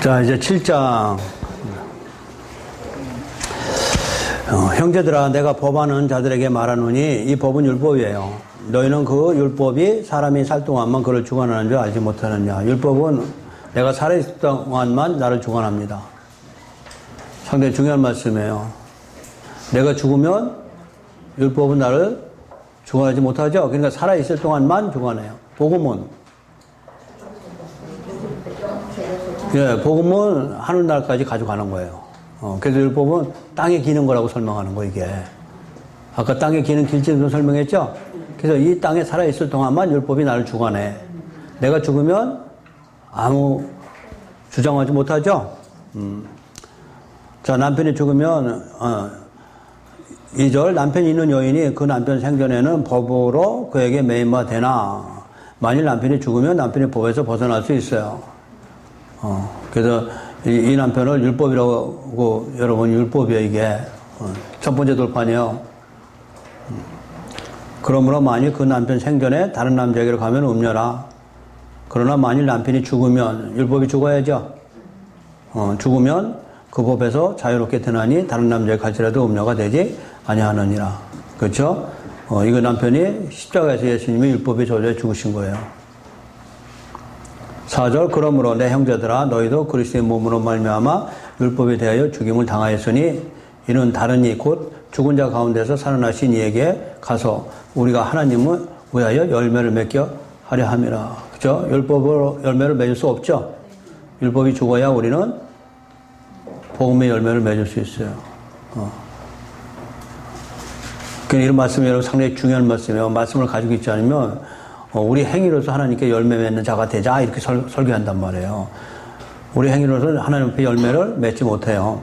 자, 이제 7장. 형제들아, 내가 법하는 자들에게 말하노니 이 법은 율법이에요. 너희는 그 율법이 사람이 살 동안만 그를 주관하는 줄 알지 못하느냐. 율법은 내가 살아있을 동안만 나를 주관합니다. 상당히 중요한 말씀이에요. 내가 죽으면 율법은 나를 주관하지 못하죠. 그러니까 살아있을 동안만 주관해요. 복음은 복음은 하늘나라까지 가져가는 거예요. 그래서 율법은 땅에 기는 거라고 설명하는 거, 이게. 아까 땅에 기는 길지도 설명했죠? 그래서 이 땅에 살아있을 동안만 율법이 나를 주관해. 내가 죽으면 아무 주장하지 못하죠? 자, 남편이 죽으면, 2절, 남편이 있는 여인이 그 남편 생전에는 법으로 그에게 매임바 되나. 만일 남편이 죽으면 남편이 법에서 벗어날 수 있어요. 그래서 이 남편을 율법이라고, 여러분, 율법이에요, 이게. 첫 번째 돌판이에요. 그러므로 만일 그 남편 생전에 다른 남자에게로 가면 음녀라. 그러나 만일 남편이 죽으면, 율법이 죽어야죠. 죽으면 그 법에서 자유롭게 되나니 다른 남자에게 갈지라도 음녀가 되지 아니하느니라. 그렇죠? 이거 남편이 십자가에서 예수님이 율법에 저주해 죽으신 거예요. 4절, 그러므로 내 형제들아 너희도 그리스도의 몸으로 말미암아 율법에 대하여 죽임을 당하였으니 이는 다른 이 곧 죽은 자 가운데서 살아나신 이에게 가서 우리가 하나님을 위하여 열매를 맺게 하려 함이라. 그죠? 율법으로 열매를 맺을 수 없죠? 율법이 죽어야 우리는 복음의 열매를 맺을 수 있어요. 그러니까 이런 말씀이 여러분 상당히 중요한 말씀이에요. 말씀을 가지고 있지 않으면 우리 행위로서 하나님께 열매 맺는 자가 되자 이렇게 설교한단 말이에요. 우리 행위로서 하나님 앞에 열매를 맺지 못해요.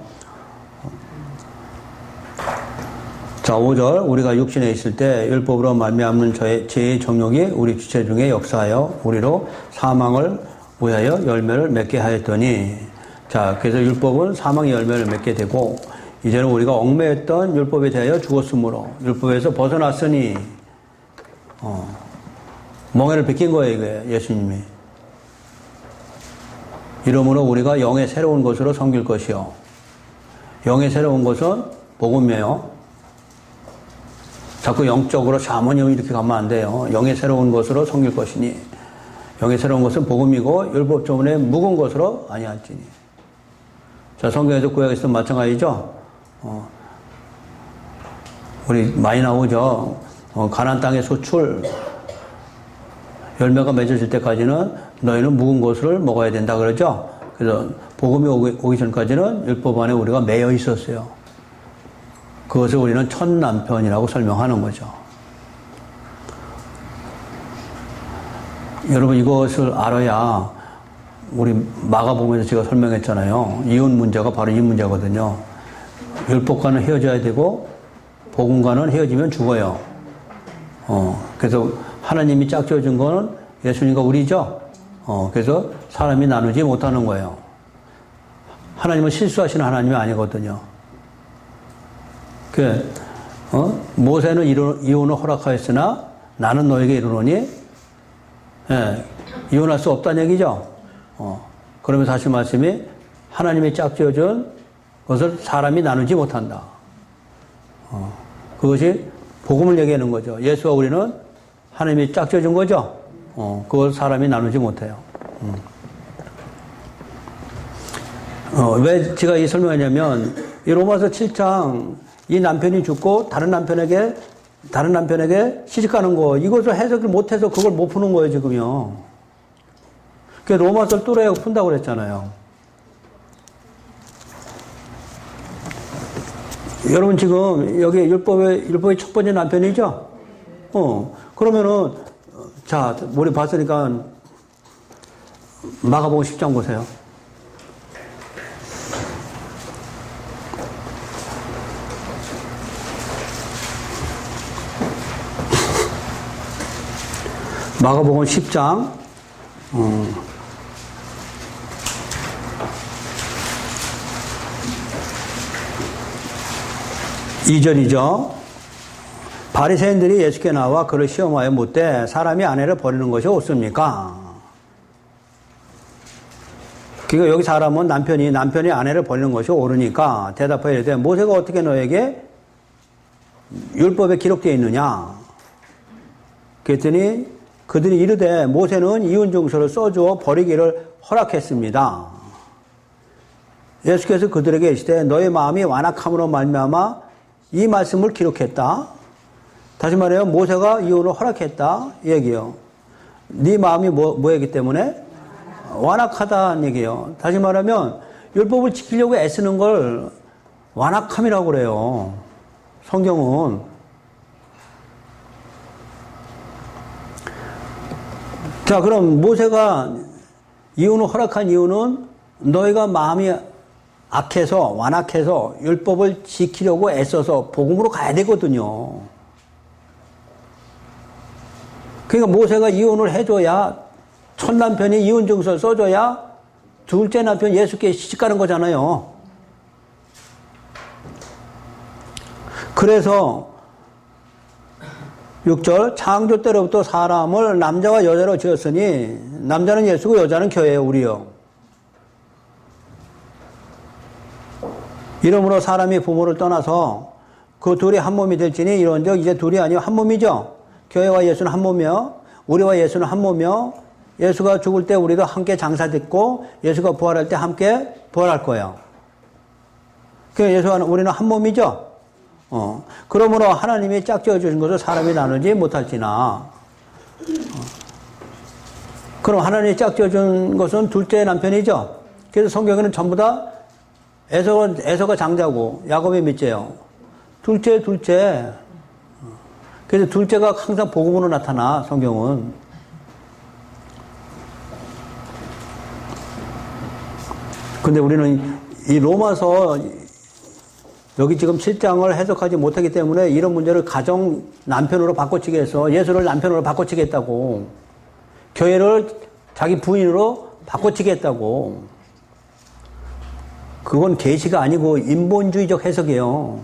자, 5절, 우리가 육신에 있을 때 율법으로 말미암는 죄의 정욕이 우리 주체 중에 역사하여 우리로 사망을 위하여 열매를 맺게 하였더니, 자, 그래서 율법은 사망의 열매를 맺게 되고 이제는 우리가 얽매였던 율법에 대하여 죽었으므로 율법에서 벗어났으니 멍에를 벗긴 거예요, 이게 예수님이. 이러므로 우리가 영의 새로운 것으로 섬길 것이요. 영의 새로운 것은 복음이에요. 자꾸 영적으로 샤머니즘 이렇게 가면 안 돼요. 영의 새로운 것으로 섬길 것이니. 영의 새로운 것은 복음이고 율법 때문에 묵은 것으로 아니할지니. 자, 성경에서 구약에서도 마찬가지죠. 우리 많이 나오죠. 가나안 땅의 소출. 열매가 맺어질 때까지는 너희는 묵은 것을 먹어야 된다 그러죠. 그래서 복음이 오기 전까지는 율법 안에 우리가 매여 있었어요. 그것을 우리는 첫 남편이라고 설명하는 거죠. 여러분 이것을 알아야 우리 마가복음에서 제가 설명했잖아요. 이혼 문제가 바로 이 문제거든요. 율법과는 헤어져야 되고 복음과는 헤어지면 죽어요. 그래서 하나님이 짝지어준 거는 예수님과 우리죠. 그래서 사람이 나누지 못하는 거예요. 하나님은 실수하시는 하나님이 아니거든요. 모세는 이혼을 허락하였으나 나는 너에게 이르노니, 이혼할 수 없다는 얘기죠. 그러면서 하신 말씀이 하나님이 짝지어준 것을 사람이 나누지 못한다. 그것이 복음을 얘기하는 거죠. 예수와 우리는 하나님이 짝지어준 거죠. 그걸 사람이 나누지 못해요. 왜 제가 이 설명하냐면 이 로마서 7장 이 남편이 죽고 다른 남편에게 시집가는 거 이것을 해석을 못해서 그걸 못 푸는 거예요 지금요. 그 로마서를 뚫어야 푼다고 그랬잖아요. 여러분 지금 여기 율법의 첫 번째 남편이죠. 그러면은 자 우리 봤으니까 마가복음 10장 보세요. 마가복음 10장 2절이죠. 바리새인들이 예수께 나와 그를 시험하여 묻되 사람이 아내를 버리는 것이 옳습니까? 그러니까 여기 사람은 남편이 아내를 버리는 것이 옳으니까 대답해야 돼. 모세가 어떻게 너에게 율법에 기록되어 있느냐? 그랬더니 그들이 이르되 모세는 이혼 증서를 써주어 버리기를 허락했습니다. 예수께서 그들에게 이르시되 너의 마음이 완악함으로 말미암아 이 말씀을 기록했다. 다시 말해요. 모세가 이혼을 허락했다. 이 얘기요. 네 마음이 뭐이기 때문에? 완악하다는 얘기예요. 다시 말하면 율법을 지키려고 애쓰는 걸 완악함이라고 그래요. 성경은. 자, 그럼 모세가 이혼을 허락한 이유는 너희가 마음이 악해서 완악해서 율법을 지키려고 애써서 복음으로 가야 되거든요. 그러니까 모세가 이혼을 해줘야 첫 남편이 이혼 증서를 써줘야 둘째 남편 예수께 시집가는 거잖아요. 그래서 6절 창조 때로부터 사람을 남자와 여자로 지었으니 남자는 예수고 여자는 교회예요. 우리요. 이러므로 사람이 부모를 떠나서 그 둘이 한 몸이 될지니 이런즉 이제 둘이 아니요 한 몸이죠. 교회와 예수는 한 몸이요. 우리와 예수는 한 몸이요. 예수가 죽을 때 우리도 함께 장사됐고 예수가 부활할 때 함께 부활할 거예요. 그러니까 예수와 우리는 한 몸이죠. 그러므로 하나님이 짝지어 주신 것을 사람이 나누지 못할지나. 그럼 하나님이 짝지어 준 것은 둘째 남편이죠. 그래서 성경에는 전부 다 에서가 장자고 야곱이 밑째요. 둘째. 그래서 둘째가 항상 복음으로 나타나 성경은. 근데 우리는 이 로마서 여기 지금 7장을 해석하지 못하기 때문에 이런 문제를 가정 남편으로 바꿔치게 해서 예수를 남편으로 바꿔치게 했다고. 교회를 자기 부인으로 바꿔치게 했다고. 그건 계시가 아니고 인본주의적 해석이에요.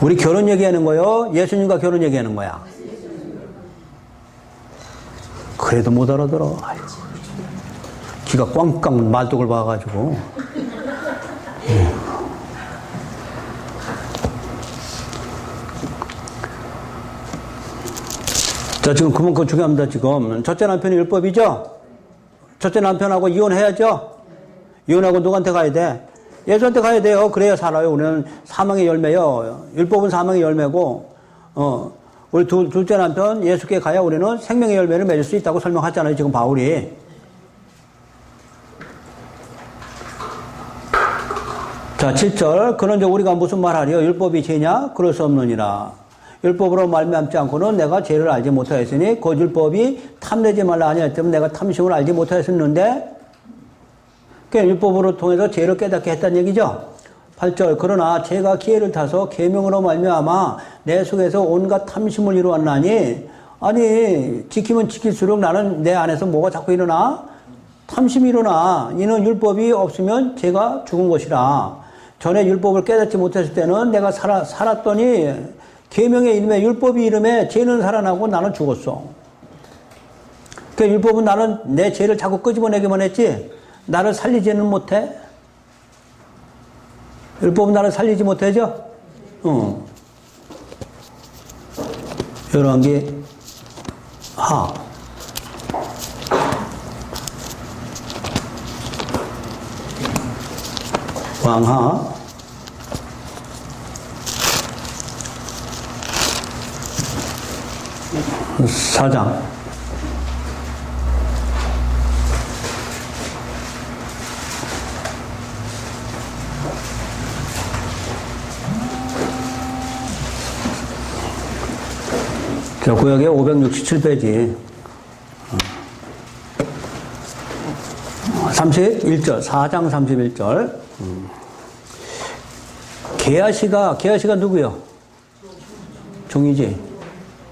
우리 결혼 얘기하는 거요? 예수님과 결혼 얘기하는 거야? 그래도 못 알아들어. 아이고. 기가 꽝꽝 말뚝을 봐가지고. 자, 지금 그만큼 중요합니다, 지금. 첫째 남편이 율법이죠? 첫째 남편하고 이혼해야죠? 이혼하고 누구한테 가야 돼? 예수한테 가야 돼요. 그래야 살아요. 우리는 사망의 열매요. 율법은 사망의 열매고, 우리 둘째 남편 예수께 가야 우리는 생명의 열매를 맺을 수 있다고 설명하잖아요. 지금 바울이. 자, 7절. 그런데 우리가 무슨 말하리요? 율법이 죄냐? 그럴 수 없느니라. 율법으로 말미암지 않고는 내가 죄를 알지 못하였으니 곧 율법이 탐내지 말라 아니하였다면 내가 탐심을 알지 못하였었는데 그러니까 율법으로 통해서 죄를 깨닫게 했다는 얘기죠. 8절. 그러나 죄가 기회를 타서 계명으로 말미암아 내 속에서 온갖 탐심을 이루었나니 아니 지키면 지킬수록 나는 내 안에서 뭐가 자꾸 일어나? 탐심이 일어나. 이는 율법이 없으면 죄가 죽은 것이라. 전에 율법을 깨닫지 못했을 때는 내가 살았더니 계명의 이름에 율법이 이름에 죄는 살아나고 나는 죽었어. 그러니까 율법은 나는 내 죄를 자꾸 끄집어내기만 했지 나를 살리지는 못해. 율법은 나를 살리지 못하죠? 열왕기 하. 왕하 4장. 자, 구역의 567페이지. 31절, 4장 31절. 게하시가 누구요? 종이지.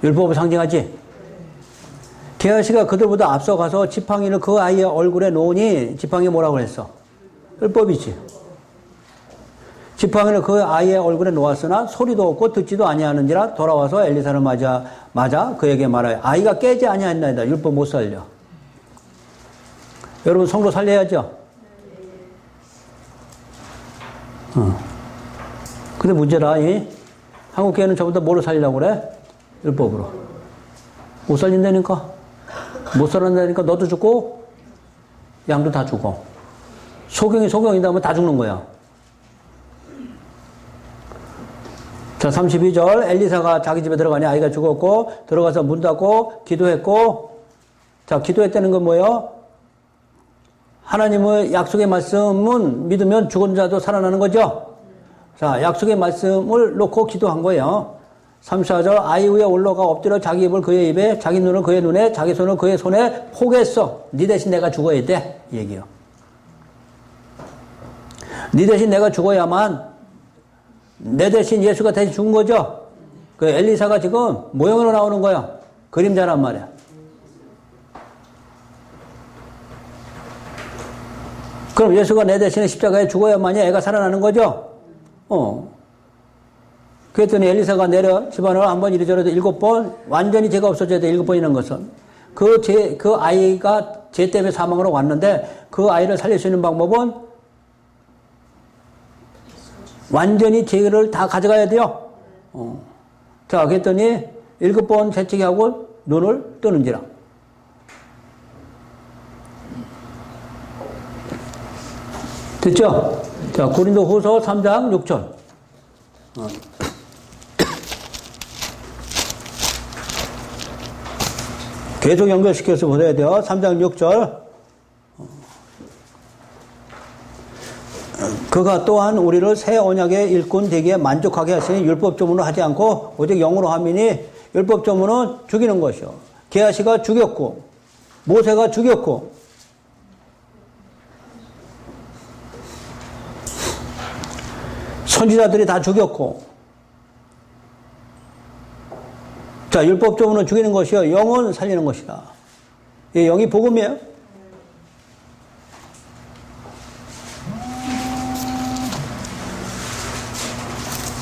율법을 상징하지. 게하시가 그들보다 앞서가서 지팡이를 그 아이의 얼굴에 놓으니 지팡이 뭐라고 했어? 율법이지. 지팡이를 그 아이의 얼굴에 놓았으나 소리도 없고 듣지도 아니하는지라 돌아와서 엘리사를 맞아 맞아? 그에게 말하여 아이가 깨지 아니하였나이다. 율법 못 살려. 여러분 성도 살려야죠. 근데 문제라, 한국 교회는 저보다 뭐로 살리려고 그래? 율법으로. 못 살린다니까. 못 살린다니까 너도 죽고 양도 다 죽어. 소경이다 하면 다 죽는 거야. 자, 32절. 엘리사가 자기 집에 들어가니 아이가 죽었고 들어가서 문 닫고 기도했고, 자, 기도했다는 건 뭐예요? 하나님의 약속의 말씀은 믿으면 죽은 자도 살아나는 거죠. 자, 약속의 말씀을 놓고 기도한 거예요. 34절. 아이 위에 올라가 엎드려 자기 입을 그의 입에, 자기 눈을 그의 눈에, 자기 손을 그의 손에 포개했어. 네 대신 내가 죽어야 돼. 얘기요. 네 대신 내가 죽어야만, 내 대신 예수가 대신 죽은 거죠. 그 엘리사가 지금 모형으로 나오는 거야. 그림자란 말이야. 그럼 예수가 내 대신에 십자가에 죽어야만이 애가 살아나는 거죠. 그랬더니 엘리사가 내려 집안을 한번 이리저리 7번, 완전히 죄가 없어져야 돼. 7번이라는 것은 그 아이가 죄 때문에 사망으로 왔는데 그 아이를 살릴 수 있는 방법은 완전히 죄를 다 가져가야 돼요. 자, 그랬더니 7번 재치기 하고 눈을 뜨는지라. 됐죠? 자, 고린도후서 3장 6절. 계속 연결시켜서 보셔야 돼요. 3장 6절. 그가 또한 우리를 새 언약의 일꾼 되기에 만족하게 하시니 율법조문을 하지 않고 오직 영으로 함이니, 율법조문은 죽이는 것이요. 게하시가 죽였고 모세가 죽였고 선지자들이 다 죽였고, 자, 율법조문은 죽이는 것이요 영은 살리는 것이다. 이 영이 복음이에요.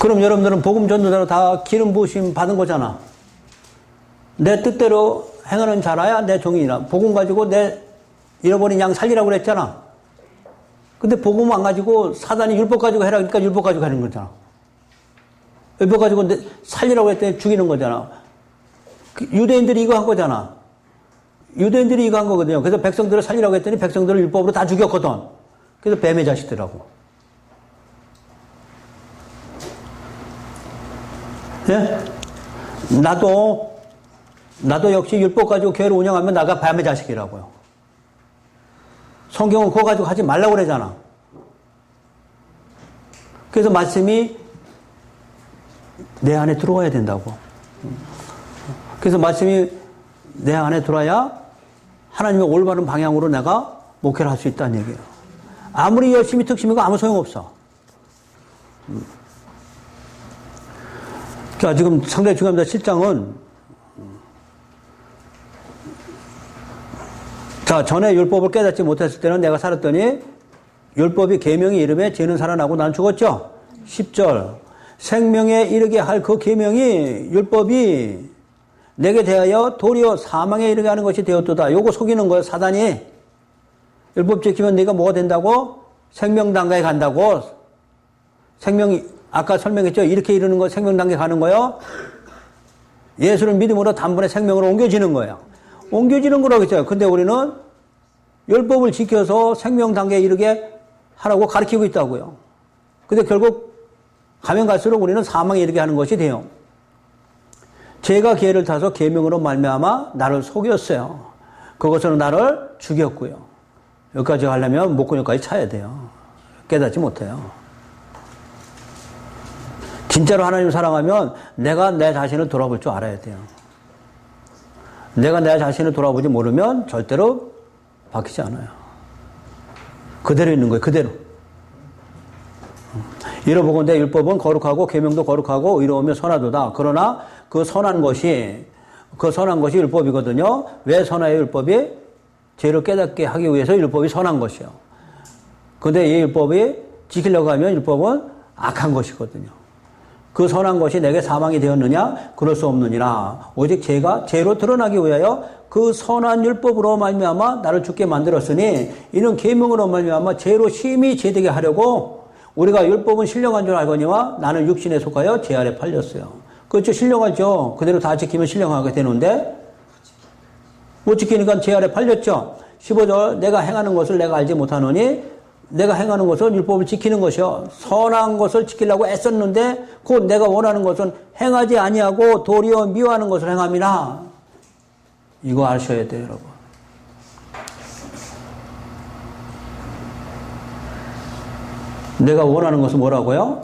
그럼 여러분들은 복음 전도자로 다 기름 부으심 받은 거잖아. 내 뜻대로 행하는 자라야 내 종이라. 복음 가지고 내 잃어버린 양 살리라고 그랬잖아. 근데 복음 안 가지고 사단이 율법 가지고 해라 그러니까 율법 가지고 하는 거잖아. 율법 가지고 살리라고 했더니 죽이는 거잖아. 유대인들이 이거 한 거잖아. 유대인들이 이거 한 거거든요. 그래서 백성들을 살리라고 했더니 백성들을 율법으로 다 죽였거든. 그래서 뱀의 자식들하고. 예? 나도 역시 율법 가지고 교회를 운영하면 나가 뱀의 자식이라고요. 성경은 그거 가지고 하지 말라고 그러잖아. 그래서 말씀이 내 안에 들어와야 된다고. 그래서 말씀이 내 안에 들어와야 하나님의 올바른 방향으로 내가 목회를 할 수 있다는 얘기예요. 아무리 열심히 특심이고 아무 소용없어. 자, 지금 상당히 중요합니다. 7장은 자, 전에 율법을 깨닫지 못했을 때는 내가 살았더니 율법이 계명이 이름에 죄는 살아나고 난 죽었죠. 10절. 생명에 이르게 할 그 계명이 율법이 내게 대하여 도리어 사망에 이르게 하는 것이 되었도다. 요거 속이는 거예요, 사단이. 율법 지키면 네가 뭐가 된다고? 생명단가에 간다고. 아까 설명했죠. 이렇게 이르는 거 생명단계 가는 거요. 예수를 믿음으로 단번에 생명으로 옮겨지는 거예요. 옮겨지는 거라고 했잖아요. 근데 우리는 율법을 지켜서 생명단계에 이르게 하라고 가르치고 있다고요. 근데 결국 가면 갈수록 우리는 사망에 이르게 하는 것이 돼요. 죄가 기회를 타서 계명으로 말미암아 나를 속였어요. 그것으로 나를 죽였고요. 여기까지 가려면 목구멍까지 차야 돼요. 깨닫지 못해요. 진짜로 하나님 사랑하면 내가 내 자신을 돌아볼 줄 알아야 돼요. 내가 내 자신을 돌아보지 모르면 절대로 바뀌지 않아요. 그대로 있는 거예요. 그대로. 이러보건대 율법은 거룩하고 계명도 거룩하고 의로우며 선하도다. 그러나 그 선한 것이 율법이거든요. 왜 선해요, 율법이? 죄를 깨닫게 하기 위해서 율법이 선한 것이요. 근데 이 율법이 지키려고 하면 율법은 악한 것이거든요. 그 선한 것이 내게 사망이 되었느냐? 그럴 수 없느니라. 오직 죄로 드러나기 위하여 그 선한 율법으로 말미암아 나를 죽게 만들었으니 이는 계명으로 말미암아 죄로 심히 죄되게 하려고 우리가 율법은 신령한 줄 알거니와 나는 육신에 속하여 죄 아래 팔렸어요. 그렇죠. 신령하죠. 그대로 다 지키면 신령하게 되는데 못 지키니까 죄 아래 팔렸죠. 15절 내가 행하는 것을 내가 알지 못하노니 내가 행하는 것은 율법을 지키는 것이요 선한 것을 지키려고 애썼는데 곧 내가 원하는 것은 행하지 아니하고 도리어 미워하는 것을 행함이라. 이거 아셔야 돼요, 여러분. 내가 원하는 것은 뭐라고요?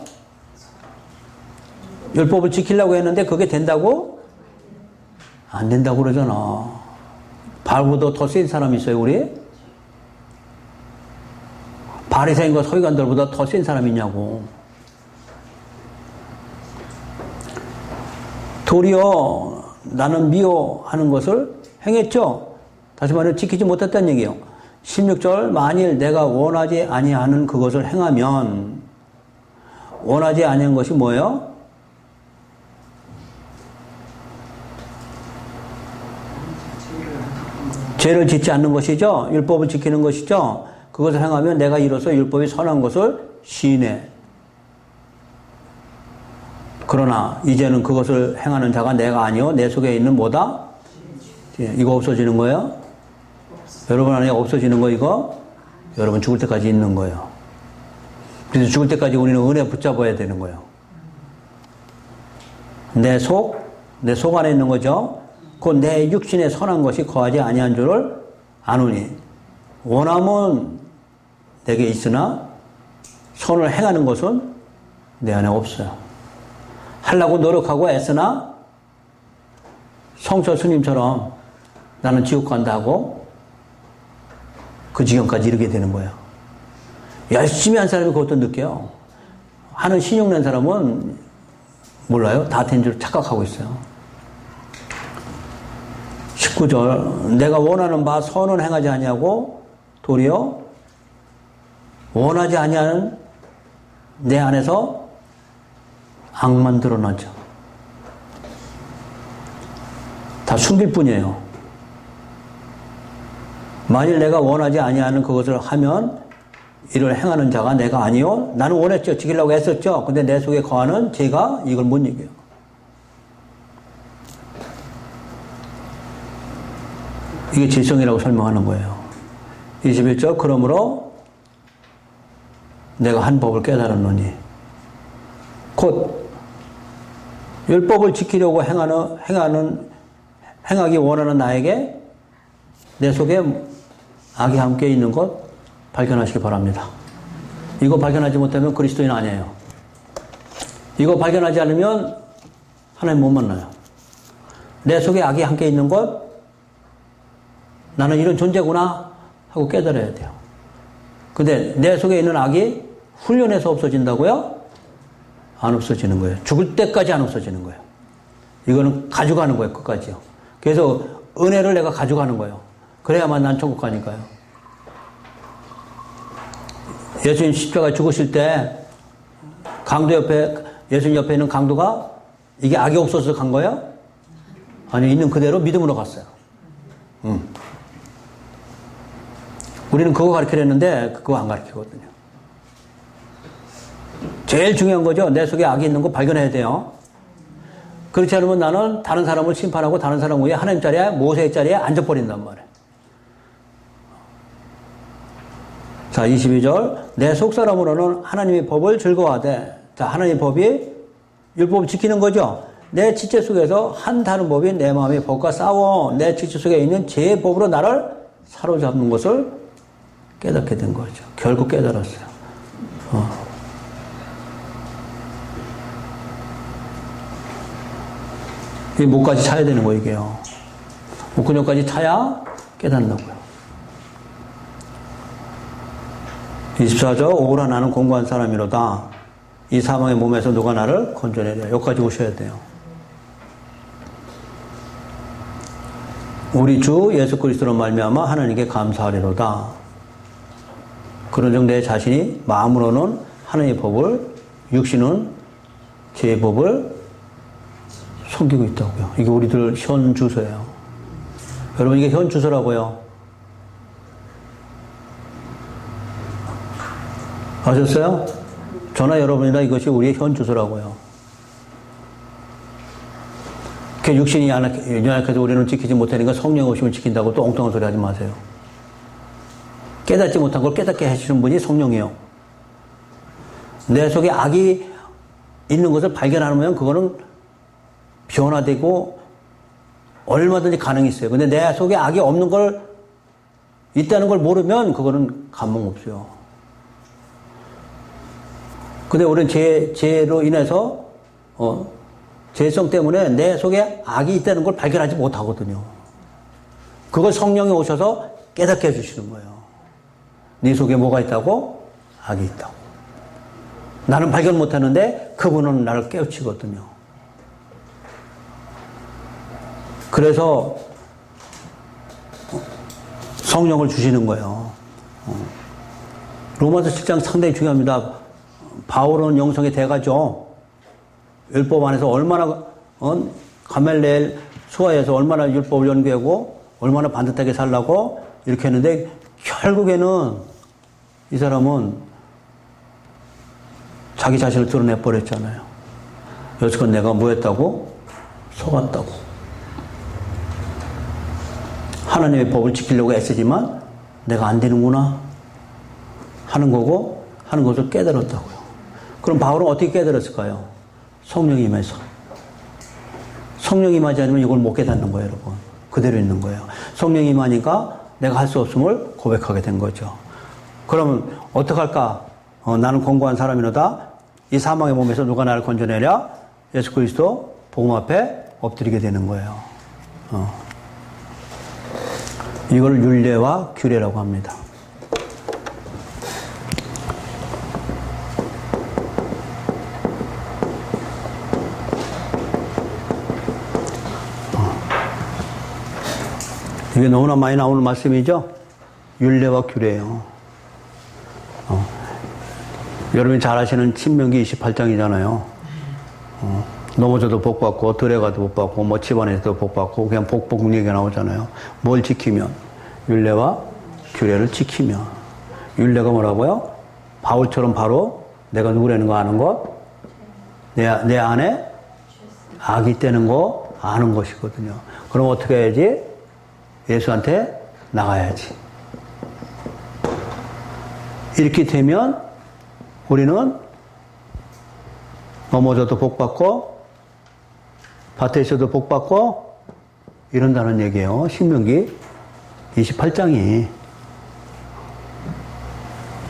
율법을 지키려고 했는데 그게 된다고? 안 된다고 그러잖아. 바울보다 더 센 사람이 있어요, 우리? 바리새인과 서기관들보다 더 센 사람이 있냐고. 도리어 나는 미워하는 것을 행했죠. 다시 말해 지키지 못했다는 얘기예요. 16절 만일 내가 원하지 아니하는 그것을 행하면 원하지 아니한 것이 뭐예요? 죄를 짓지 않는 것이죠. 율법을 지키는 것이죠. 그것을 행하면 내가 이로써 율법이 선한 것을 시인해. 그러나 이제는 그것을 행하는 자가 내가 아니요 내 속에 있는 뭐다? 이거 없어지는 거예요? 여러분 안에 없어지는 거 이거? 여러분 죽을 때까지 있는 거예요. 그래서 죽을 때까지 우리는 은혜 붙잡아야 되는 거예요. 내 속 안에 있는 거죠. 곧 내 육신에 선한 것이 거하지 아니한 줄을 아노니 원함은 내게 있으나 선을 행하는 것은 내 안에 없어요. 하려고 노력하고 애쓰나 성철 스님처럼 나는 지옥 간다 하고 그 지경까지 이르게 되는 거예요. 열심히 한 사람이 그것도 느껴요. 하는 신용 낸 사람은 몰라요. 다 된 줄 착각하고 있어요. 19절 내가 원하는 바 선은 행하지 아니하고 도리어 원하지 아니하는 내 안에서 악만 드러나죠. 다 숨길 뿐이에요. 만일 내가 원하지 아니하는 그것을 하면 이를 행하는 자가 내가 아니요 나는 원했죠. 지키려고 했었죠. 근데 내 속에 거하는 죄가 이걸 못 이겨요. 이게 질성이라고 설명하는 거예요. 21절 그러므로 내가 한 법을 깨달았노니 곧 율법을 지키려고 행하기 원하는 나에게 내 속에 악이 함께 있는 것 발견하시기 바랍니다. 이거 발견하지 못하면 그리스도인 아니에요. 이거 발견하지 않으면 하나님 못 만나요. 내 속에 악이 함께 있는 것 나는 이런 존재구나 하고 깨달아야 돼요. 근데 내 속에 있는 악이 훈련해서 없어진다고요? 안 없어지는 거예요. 죽을 때까지 안 없어지는 거예요. 이거는 가져가는 거예요. 끝까지요. 그래서 은혜를 내가 가져가는 거예요. 그래야만 난 천국 가니까요. 예수님 십자가에 죽으실 때 강도 옆에 예수님 옆에 있는 강도가 이게 악이 없어서 간 거예요? 아니 있는 그대로 믿음으로 갔어요. 우리는 그거 가르치려 했는데 그거 안 가르치거든요. 제일 중요한 거죠. 내 속에 악이 있는 거 발견해야 돼요. 그렇지 않으면 나는 다른 사람을 심판하고 다른 사람 위에 하나님 자리에 모세의 자리에 앉아버린단 말이에요. 자 22절 내 속사람으로는 하나님의 법을 즐거워하되 자 하나님의 법이 율법을 지키는 거죠. 내 지체 속에서 한 다른 법이 내 마음의 법과 싸워 내 지체 속에 있는 죄의 법으로 나를 사로잡는 것을 깨닫게 된 거죠. 결국 깨달았어요. 이 목까지 차야 되는 거예요, 이게요. 목근육까지 차야 깨닫는다고요. 24절 오라 나는 공고한 사람이로다. 이 사망의 몸에서 누가 나를 건져내랴. 여기까지 오셔야 돼요. 우리 주 예수 그리스도로 말미암아 하나님께 감사하리로다. 그런즉 내 자신이 마음으로는 하나님의 법을 육신은 제법을 섬기고 있다고요. 이게 우리들 현 주소예요. 여러분 이게 현 주소라고요. 아셨어요? 저나 여러분이나 이것이 우리의 현 주소라고요. 그 육신이 연약해서 우리는 지키지 못하니까 성령 오시면 지킨다고 또 엉뚱한 소리 하지 마세요. 깨닫지 못한 걸 깨닫게 해주시는 분이 성령이요. 내 속에 악이 있는 것을 발견하면 그거는 변화되고 얼마든지 가능이 있어요. 근데 내 속에 악이 없는 걸, 있다는 걸 모르면 그거는 감흥 없어요. 근데 우리는 죄로 인해서, 죄성 때문에 내 속에 악이 있다는 걸 발견하지 못하거든요. 그걸 성령이 오셔서 깨닫게 해주시는 거예요. 네 속에 뭐가 있다고? 악이 있다고. 나는 발견 못하는데 그분은 나를 깨우치거든요. 그래서 성령을 주시는 거예요. 로마서 7장 상당히 중요합니다. 바울은 영성의 대가죠. 율법 안에서 얼마나 가멜레엘 수하에서 얼마나 율법을 연구하고 얼마나 반듯하게 살라고 이렇게 했는데 결국에는 이 사람은 자기 자신을 드러내버렸잖아요. 여지껏 내가 뭐 했다고? 속았다고. 하나님의 법을 지키려고 애쓰지만 내가 안 되는구나 하는 거고 하는 것을 깨달았다고요. 그럼 바울은 어떻게 깨달았을까요? 성령이 임해서. 성령이 임하지 않으면 이걸 못 깨닫는 거예요, 여러분. 그대로 있는 거예요. 성령이 임하니까 내가 할 수 없음을 고백하게 된 거죠. 그러면 어떡할까? 나는 공고한 사람이로다. 이 사망의 몸에서 누가 나를 건져내랴? 예수 그리스도 복음 앞에 엎드리게 되는 거예요. 이걸 율례와 규례라고 합니다. 이게 너무나 많이 나오는 말씀이죠? 율례와 규례예요. 여러분이 잘 아시는 신명기 28장이잖아요. 넘어져도 복 받고, 들에 가도 복 받고, 뭐 집안에서도 복 받고, 그냥 복복 얘기가 나오잖아요. 뭘 지키면? 율례와 규례를 지키면. 율례가 뭐라고요? 바울처럼 바로 내가 누구라는 거 아는 것, 내 안에 악이 있다는 거 아는 것이거든요. 그럼 어떻게 해야지? 예수한테 나가야지. 이렇게 되면 우리는 넘어져도 복 받고 밭에 있어도 복 받고 이런다는 얘기예요. 신명기 28장이.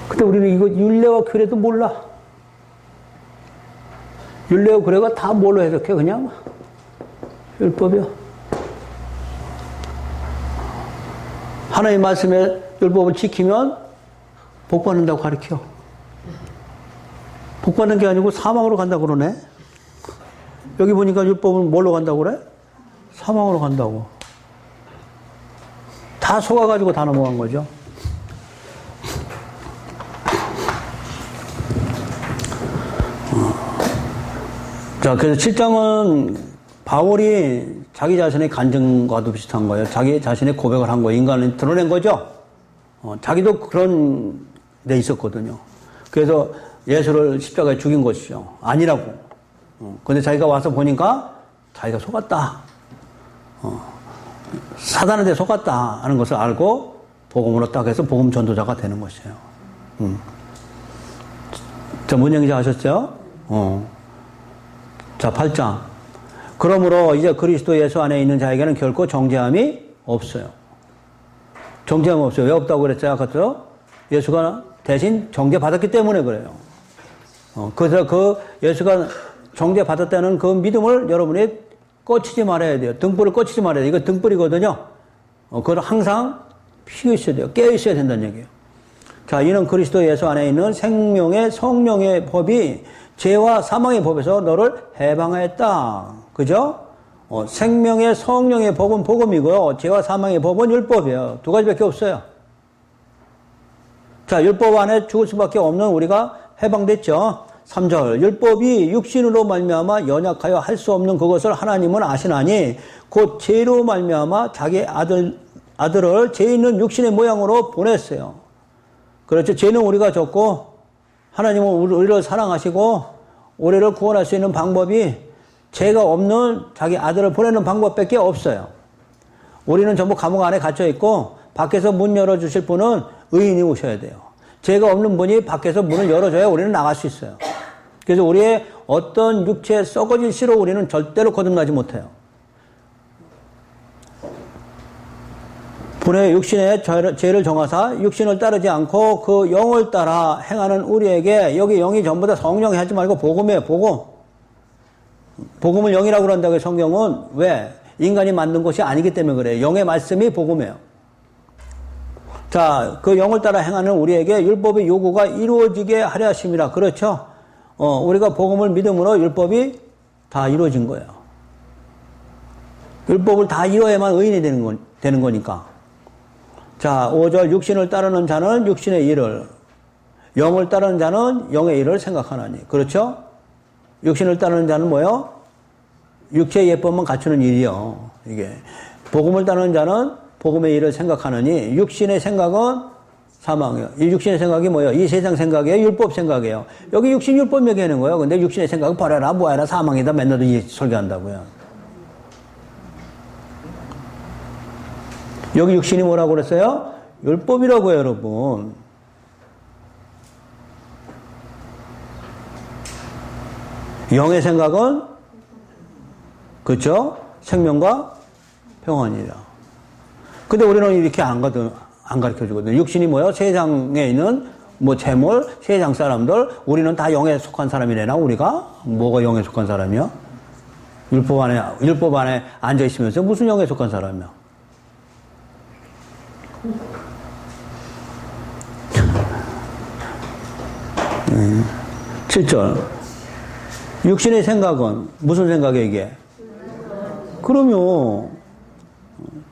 근데 우리는 이거 율례와 규례도 몰라. 율례와 규례가 다 뭘로 해석해? 그냥 율법이야. 하나님의 말씀에 율법을 지키면 복 받는다고 가르쳐. 복 받는 게 아니고 사망으로 간다고 그러네. 여기 보니까 율법은 뭘로 간다고 그래? 사망으로 간다고. 다 속아가지고 다 넘어간 거죠. 자, 그래서 7장은 바울이 자기 자신의 간증과도 비슷한 거예요. 자기 자신의 고백을 한 거예요. 인간을 드러낸 거죠. 자기도 그런 데 있었거든요. 그래서 예수를 십자가에 죽인 것이죠. 아니라고. 근데 자기가 와서 보니까 자기가 속았다. 사단한테 속았다 하는 것을 알고 복음으로 딱 해서 복음 전도자가 되는 것이에요. 자, 뭔 얘기인지 아셨죠? 자, 8장. 그러므로 이제 그리스도 예수 안에 있는 자에게는 결코 정죄함이 없어요. 정죄함이 없어요. 왜 없다고 그랬어요? 아까죠? 예수가 대신 정죄받았기 때문에 그래요. 그래서 그 예수가 정죄받았다는 그 믿음을 여러분이 꺼치지 말아야 돼요. 등불을 꺼치지 말아야 돼요. 이거 등불이거든요. 그걸 항상 피고 있어야 돼요. 깨어 있어야 된다는 얘기예요. 자, 이는 그리스도 예수 안에 있는 생명의 성령의 법이 죄와 사망의 법에서 너를 해방하였다. 그죠? 생명의 성령의 법은 복음이고요. 죄와 사망의 법은 율법이에요. 두 가지밖에 없어요. 자, 율법 안에 죽을 수밖에 없는 우리가 해방됐죠. 3절 율법이 육신으로 말미암아 연약하여 할 수 없는 그것을 하나님은 아시나니 곧 죄로 말미암아 자기 아들을 죄 있는 육신의 모양으로 보냈어요. 그렇죠. 죄는 우리가 졌고 하나님은 우리를 사랑하시고 우리를 구원할 수 있는 방법이 죄가 없는 자기 아들을 보내는 방법밖에 없어요. 우리는 전부 감옥 안에 갇혀 있고 밖에서 문 열어주실 분은 의인이 오셔야 돼요. 죄가 없는 분이 밖에서 문을 열어줘야 우리는 나갈 수 있어요. 그래서 우리의 어떤 육체의 썩어질 씨로 우리는 절대로 거듭나지 못해요. 분의 육신의 죄를 정하사 육신을 따르지 않고 그 영을 따라 행하는 우리에게, 여기 영이 전부 다 성령이 하지 말고 복음이에요. 복음을 영이라고 그런다고요. 성경은. 왜? 인간이 만든 것이 아니기 때문에 그래요. 영의 말씀이 복음이에요. 자, 그 영을 따라 행하는 우리에게 율법의 요구가 이루어지게 하려 하심이라. 그렇죠? 우리가 복음을 믿음으로 율법이 다 이루어진 거예요. 율법을 다 이루어야만 의인이 되는 거니까. 자, 5절 육신을 따르는 자는 육신의 일을, 영을 따르는 자는 영의 일을 생각하나니. 그렇죠? 육신을 따르는 자는 뭐요? 육체의 예법만 갖추는 일이요. 이게. 복음을 따르는 자는 복음의 일을 생각하느니 육신의 생각은 사망이에요. 이 육신의 생각이 뭐예요? 이 세상 생각이에요? 율법 생각이에요? 여기 육신 율법 얘기하는 거예요. 근데 육신의 생각은 버려라, 뭐해라, 사망이다 맨날 이 설교한다고요. 여기 육신이 뭐라고 그랬어요? 율법이라고요, 여러분. 영의 생각은 그렇죠? 생명과 평안이라. 근데 우리는 이렇게 안 가르쳐 주거든요. 육신이 뭐예요? 세상에 있는 뭐 재물, 세상 사람들, 우리는 다 영에 속한 사람이래나, 우리가? 뭐가 영에 속한 사람이야? 율법 안에 앉아 있으면서 무슨 영에 속한 사람이야? 7절 육신의 생각은 무슨 생각이에요 이게? 그럼요.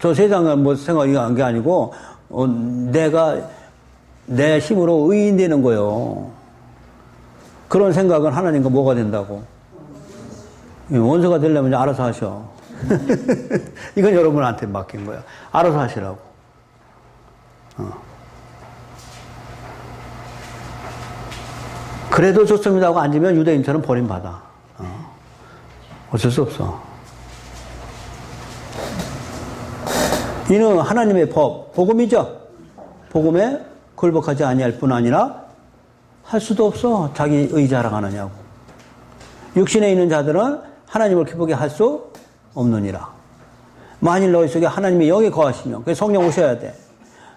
저 세상은 뭐 생각이 한 게 아니고 내가 내 힘으로 의인 되는 거예요. 그런 생각은 하나님과 뭐가 된다고? 원수가 되려면 알아서 하셔. 이건 여러분한테 맡긴 거야. 알아서 하시라고. 그래도 좋습니다 하고 앉으면 유대인처럼 버림받아. 어쩔 수 없어. 이는 하나님의 법, 복음이죠. 복음에 굴복하지 아니할 뿐 아니라 할 수도 없어. 자기 의 자랑하느냐고. 육신에 있는 자들은 하나님을 기쁘게 할 수 없느니라. 만일 너희 속에 하나님의 영이 거하시면, 그래서 성령 오셔야 돼.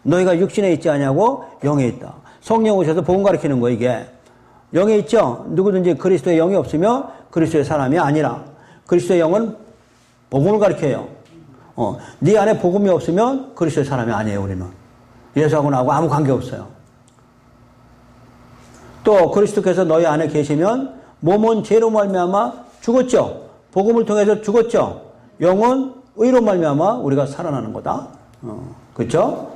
너희가 육신에 있지 않냐고? 영에 있다. 성령 오셔서 복음 가르치는 거 이게. 영에 있죠? 누구든지 그리스도의 영이 없으면 그리스도의 사람이 아니라. 그리스도의 영은 복음을 가르쳐요. 네 안에 복음이 없으면 그리스도의 사람이 아니에요, 우리는. 예수하고 나하고 아무 관계 없어요. 또 그리스도께서 너희 안에 계시면 몸은 죄로 말미암아 죽었죠. 복음을 통해서 죽었죠. 영은 의로 말미암아 우리가 살아나는 거다. 그렇죠?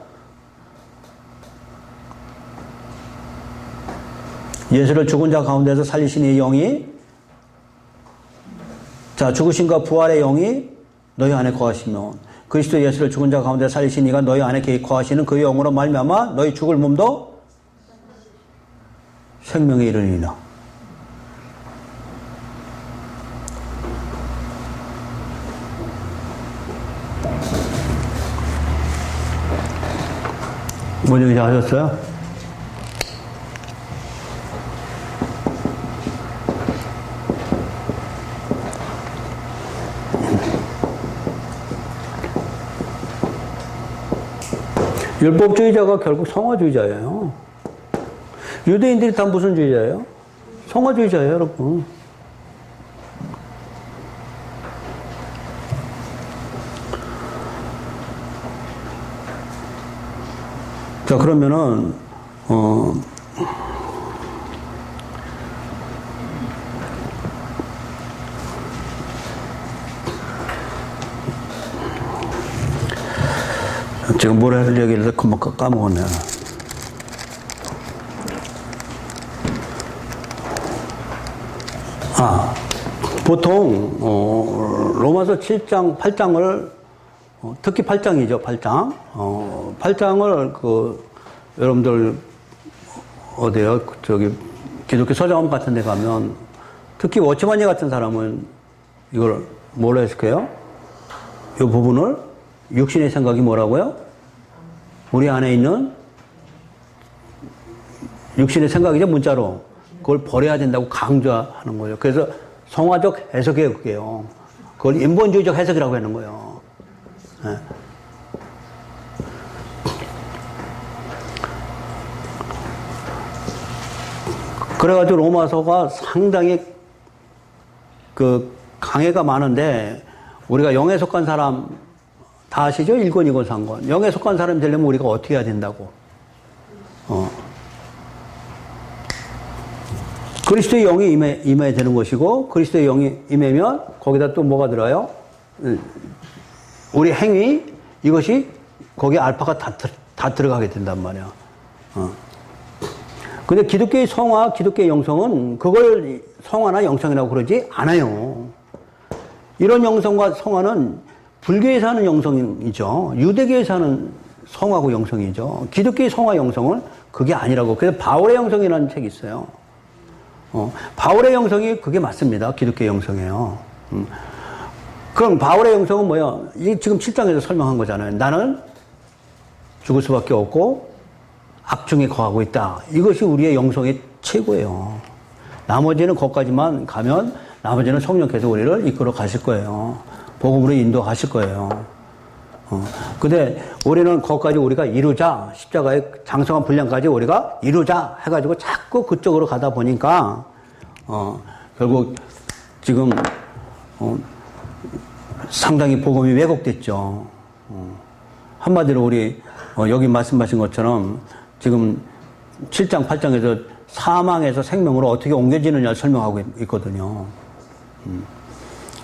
예수를 죽은 자 가운데서 살리신 이 영이, 자, 죽으심과 부활의 영이 너희 안에 거하시면, 그리스도 예수를 죽은 자 가운데 살리신 이가 너희 안에 거하시는 그 영으로 말미암아 너희 죽을 몸도 생명에 이르리라. 뭔 얘기 잘 하셨어요? 율법주의자가 결국 성화주의자예요. 유대인들이 다 무슨 주의자예요? 성화주의자예요, 여러분. 자, 그러면은, 지금 뭐라 할 얘기를 금방 까먹었네. 보통 로마서 7장, 8장을 특히 8장이죠, 8장. 8장을 여러분들 어디요? 저기 기독교 서점 같은 데 가면 특히 워치만예 같은 사람은 이걸 뭘로 했을까요? 이 부분을 육신의 생각이 뭐라고요? 우리 안에 있는 육신의 생각이죠, 문자로. 그걸 버려야 된다고 강조하는 거예요. 그래서 성화적 해석이에요, 그게요. 그걸 인본주의적 해석이라고 하는 거예요. 네. 그래가지고 로마서가 상당히 강해가 많은데, 우리가 영에 속한 사람 다 아시죠? 1권, 2권, 3권. 영에 속한 사람이 되려면 우리가 어떻게 해야 된다고? 그리스도의 영이 임해야 되는 것이고, 그리스도의 영이 임하면 거기다 또 뭐가 들어요? 우리 행위, 이것이 거기에 알파가 다 들어가게 된단 말이야. 근데 기독교의 성화, 기독교의 영성은 그걸 성화나 영성이라고 그러지 않아요. 이런 영성과 성화는 불교에서 하는 영성이죠. 유대교에서 하는 성화고 영성이죠. 기독교의 성화, 영성은 그게 아니라고. 그래서 바울의 영성이라는 책이 있어요. 바울의 영성이 그게 맞습니다. 기독교의 영성이에요. 그럼 바울의 영성은 뭐야? 지금 7장에서 설명한 거잖아요. 나는 죽을 수밖에 없고 악중에 거하고 있다. 이것이 우리의 영성의 최고예요. 나머지는 거기까지만 가면 나머지는 성령께서 우리를 이끌어 가실 거예요. 복음으로 인도하실 거예요. 근데 우리는 거기까지 우리가 이루자, 십자가의 장성한 분량까지 우리가 이루자 해가지고 자꾸 그쪽으로 가다 보니까 결국 지금 상당히 복음이 왜곡됐죠. 한마디로 우리 여기 말씀하신 것처럼 지금 7장, 8장에서 사망에서 생명으로 어떻게 옮겨지느냐를 설명하고 있거든요.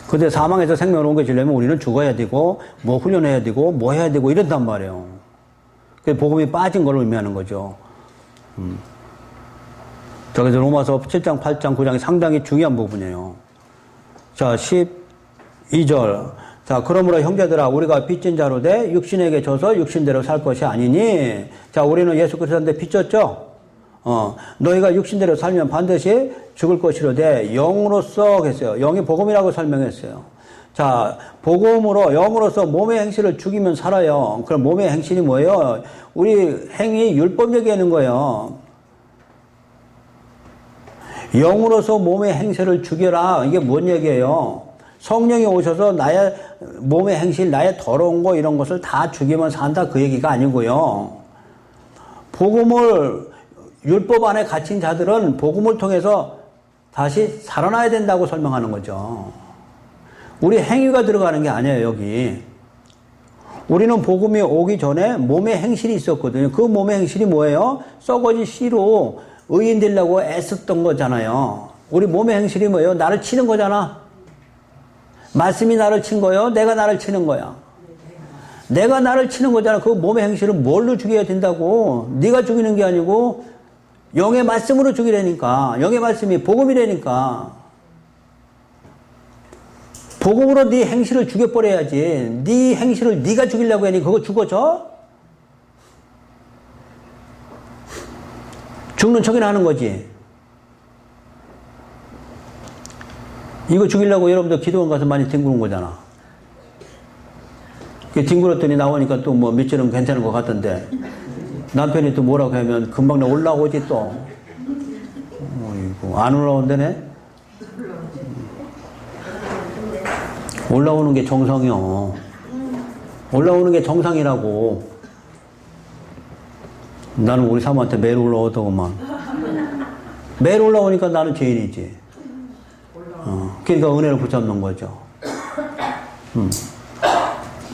근데 사망에서 생명으로 옮겨지려면 우리는 죽어야 되고, 뭐 훈련해야 되고, 뭐 해야 되고, 이런단 말이에요. 그래서 복음이 빠진 걸 의미하는 거죠. 저기서 로마서 7장, 8장, 9장이 상당히 중요한 부분이에요. 자, 12절. 자, 그러므로 형제들아, 우리가 빚진 자로 돼 육신에게 져서 육신대로 살 것이 아니니. 자, 우리는 예수 그리스도한테 빚졌죠? 너희가 육신대로 살면 반드시 죽을 것이로되 영으로서 했어요. 영이 복음이라고 설명했어요. 자, 복음으로 영으로서 몸의 행실을 죽이면 살아요. 그럼 몸의 행실이 뭐예요? 우리 행위 율법 얘기하는 거예요. 영으로서 몸의 행실을 죽여라. 이게 뭔 얘기예요? 성령이 오셔서 나의 몸의 행실, 나의 더러운 거 이런 것을 다 죽이면 산다 그 얘기가 아니고요. 복음을 율법 안에 갇힌 자들은 복음을 통해서 다시 살아나야 된다고 설명하는 거죠. 우리 행위가 들어가는 게 아니에요, 여기. 우리는 복음이 오기 전에 몸의 행실이 있었거든요. 그 몸의 행실이 뭐예요? 썩어진 씨로 의인 되려고 애썼던 거잖아요. 우리 몸의 행실이 뭐예요? 나를 치는 거잖아. 말씀이 나를 친 거예요? 내가 나를 치는 거야. 내가 나를 치는 거잖아. 그 몸의 행실은 뭘로 죽여야 된다고? 네가 죽이는 게 아니고 영의 말씀으로 죽이라니까. 영의 말씀이 복음이라니까. 복음으로 네 행실을 죽여버려야지. 네 행실을 네가 죽이려고 하니 그거 죽어져? 죽는 척이나 하는 거지. 이거 죽이려고 여러분들 기도원 가서 많이 뒹구는 거잖아. 뒹굴었더니 나오니까 또 뭐 밑줄은 괜찮은 것 같던데 남편이 또 뭐라고 하면 금방 올라오지 또. 안 올라온다네? 올라오는 게 정상이요. 올라오는 게 정상이라고. 나는 우리 사모한테 매일 올라오더구만. 매일 올라오니까 나는 죄인이지. 그러니까 은혜를 붙잡는 거죠.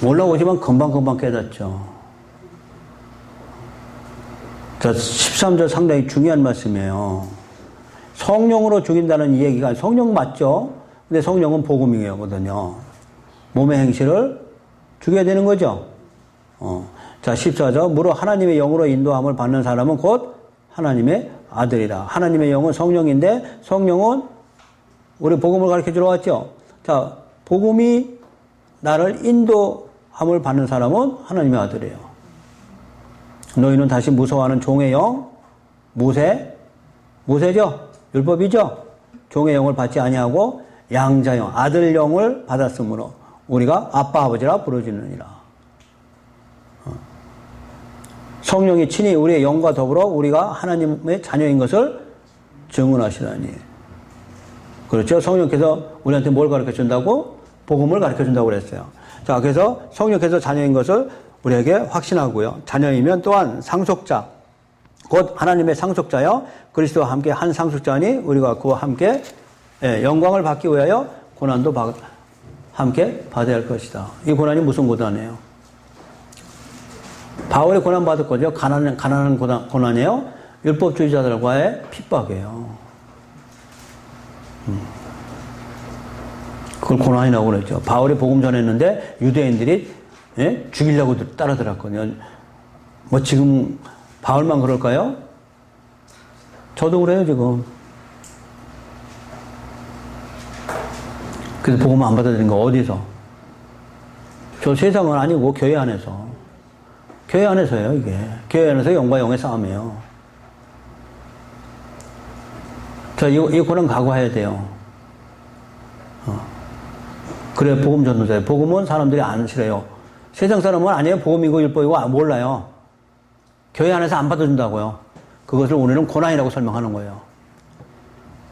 올라오지만 금방금방 깨닫죠. 자, 13절 상당히 중요한 말씀이에요. 성령으로 죽인다는 이 얘기가 성령 맞죠? 근데 성령은 복음이거든요. 몸의 행실을 죽여야 되는 거죠. 자, 14절. 무릇 하나님의 영으로 인도함을 받는 사람은 곧 하나님의 아들이라. 하나님의 영은 성령인데 성령은 우리 복음을 가르쳐 주러 왔죠. 자, 복음이 나를 인도함을 받는 사람은 하나님의 아들이에요. 너희는 다시 무서워하는 종의 영, 모세죠? 율법이죠? 종의 영을 받지 아니하고 양자영, 아들 영을 받았으므로 우리가 아빠 아버지라 부르짖느니라. 성령이 친히 우리의 영과 더불어 우리가 하나님의 자녀인 것을 증언하시라니. 그렇죠? 성령께서 우리한테 뭘 가르쳐 준다고? 복음을 가르쳐 준다고 그랬어요. 자, 그래서 성령께서 자녀인 것을 우리에게 확신하고요. 자녀이면 또한 상속자, 곧 하나님의 상속자여 그리스도와 함께 한 상속자니 우리가 그와 함께 영광을 받기 위하여 고난도 함께 받아야 할 것이다. 이 고난이 무슨 고난이에요? 바울이 고난 받을 거죠. 가난한 고난이에요. 율법주의자들과의 핍박이에요. 그걸 고난이라고 그랬죠. 바울이 복음 전했는데 유대인들이 죽이려고 따라들었거든요. 뭐 지금 바울만 그럴까요? 저도 그래요 지금. 그래서 복음 안 받아들인 거 어디서? 저 세상은 아니고 교회 안에서. 교회 안에서예요 이게. 교회 안에서 영과 영의 싸움이에요. 자, 이 고난 각오해야 돼요. 그래 복음 전도자예요. 복음은 사람들이 안 싫어요. 세상 사람은 아니에요. 복음이고 율법이고 몰라요. 교회 안에서 안 받아준다고요. 그것을 우리는 고난이라고 설명하는 거예요.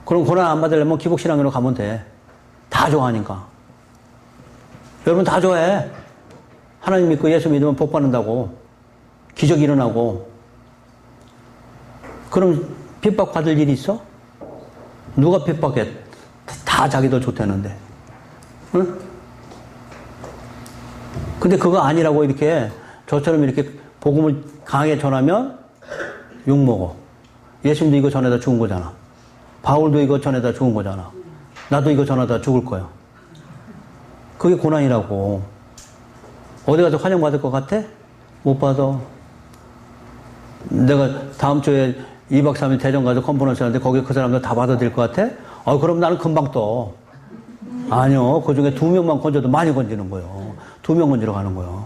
그럼 고난 안 받으려면 기복신앙으로 가면 돼. 다 좋아하니까. 여러분 다 좋아해. 하나님 믿고 예수 믿으면 복 받는다고. 기적이 일어나고. 그럼 핍박받을 일이 있어? 누가 핍박해? 다 자기도 좋다는데. 응? 근데 그거 아니라고 이렇게 저처럼 이렇게 복음을 강하게 전하면 욕먹어. 예수님도 이거 전에다 죽은 거잖아. 바울도 이거 전에다 죽은 거잖아. 나도 이거 전하다 죽을 거야. 그게 고난이라고. 어디 가서 환영받을 것 같아? 못 받아. 내가 다음 주에 2박 3일 대전 가서 컨퍼런스 하는데 거기 그 사람들 다 받아들일 것 같아? 그럼 나는 금방 떠. 아니요. 그 중에 2명만 건져도 많이 건지는 거예요. 2명 건지러 가는 거예요.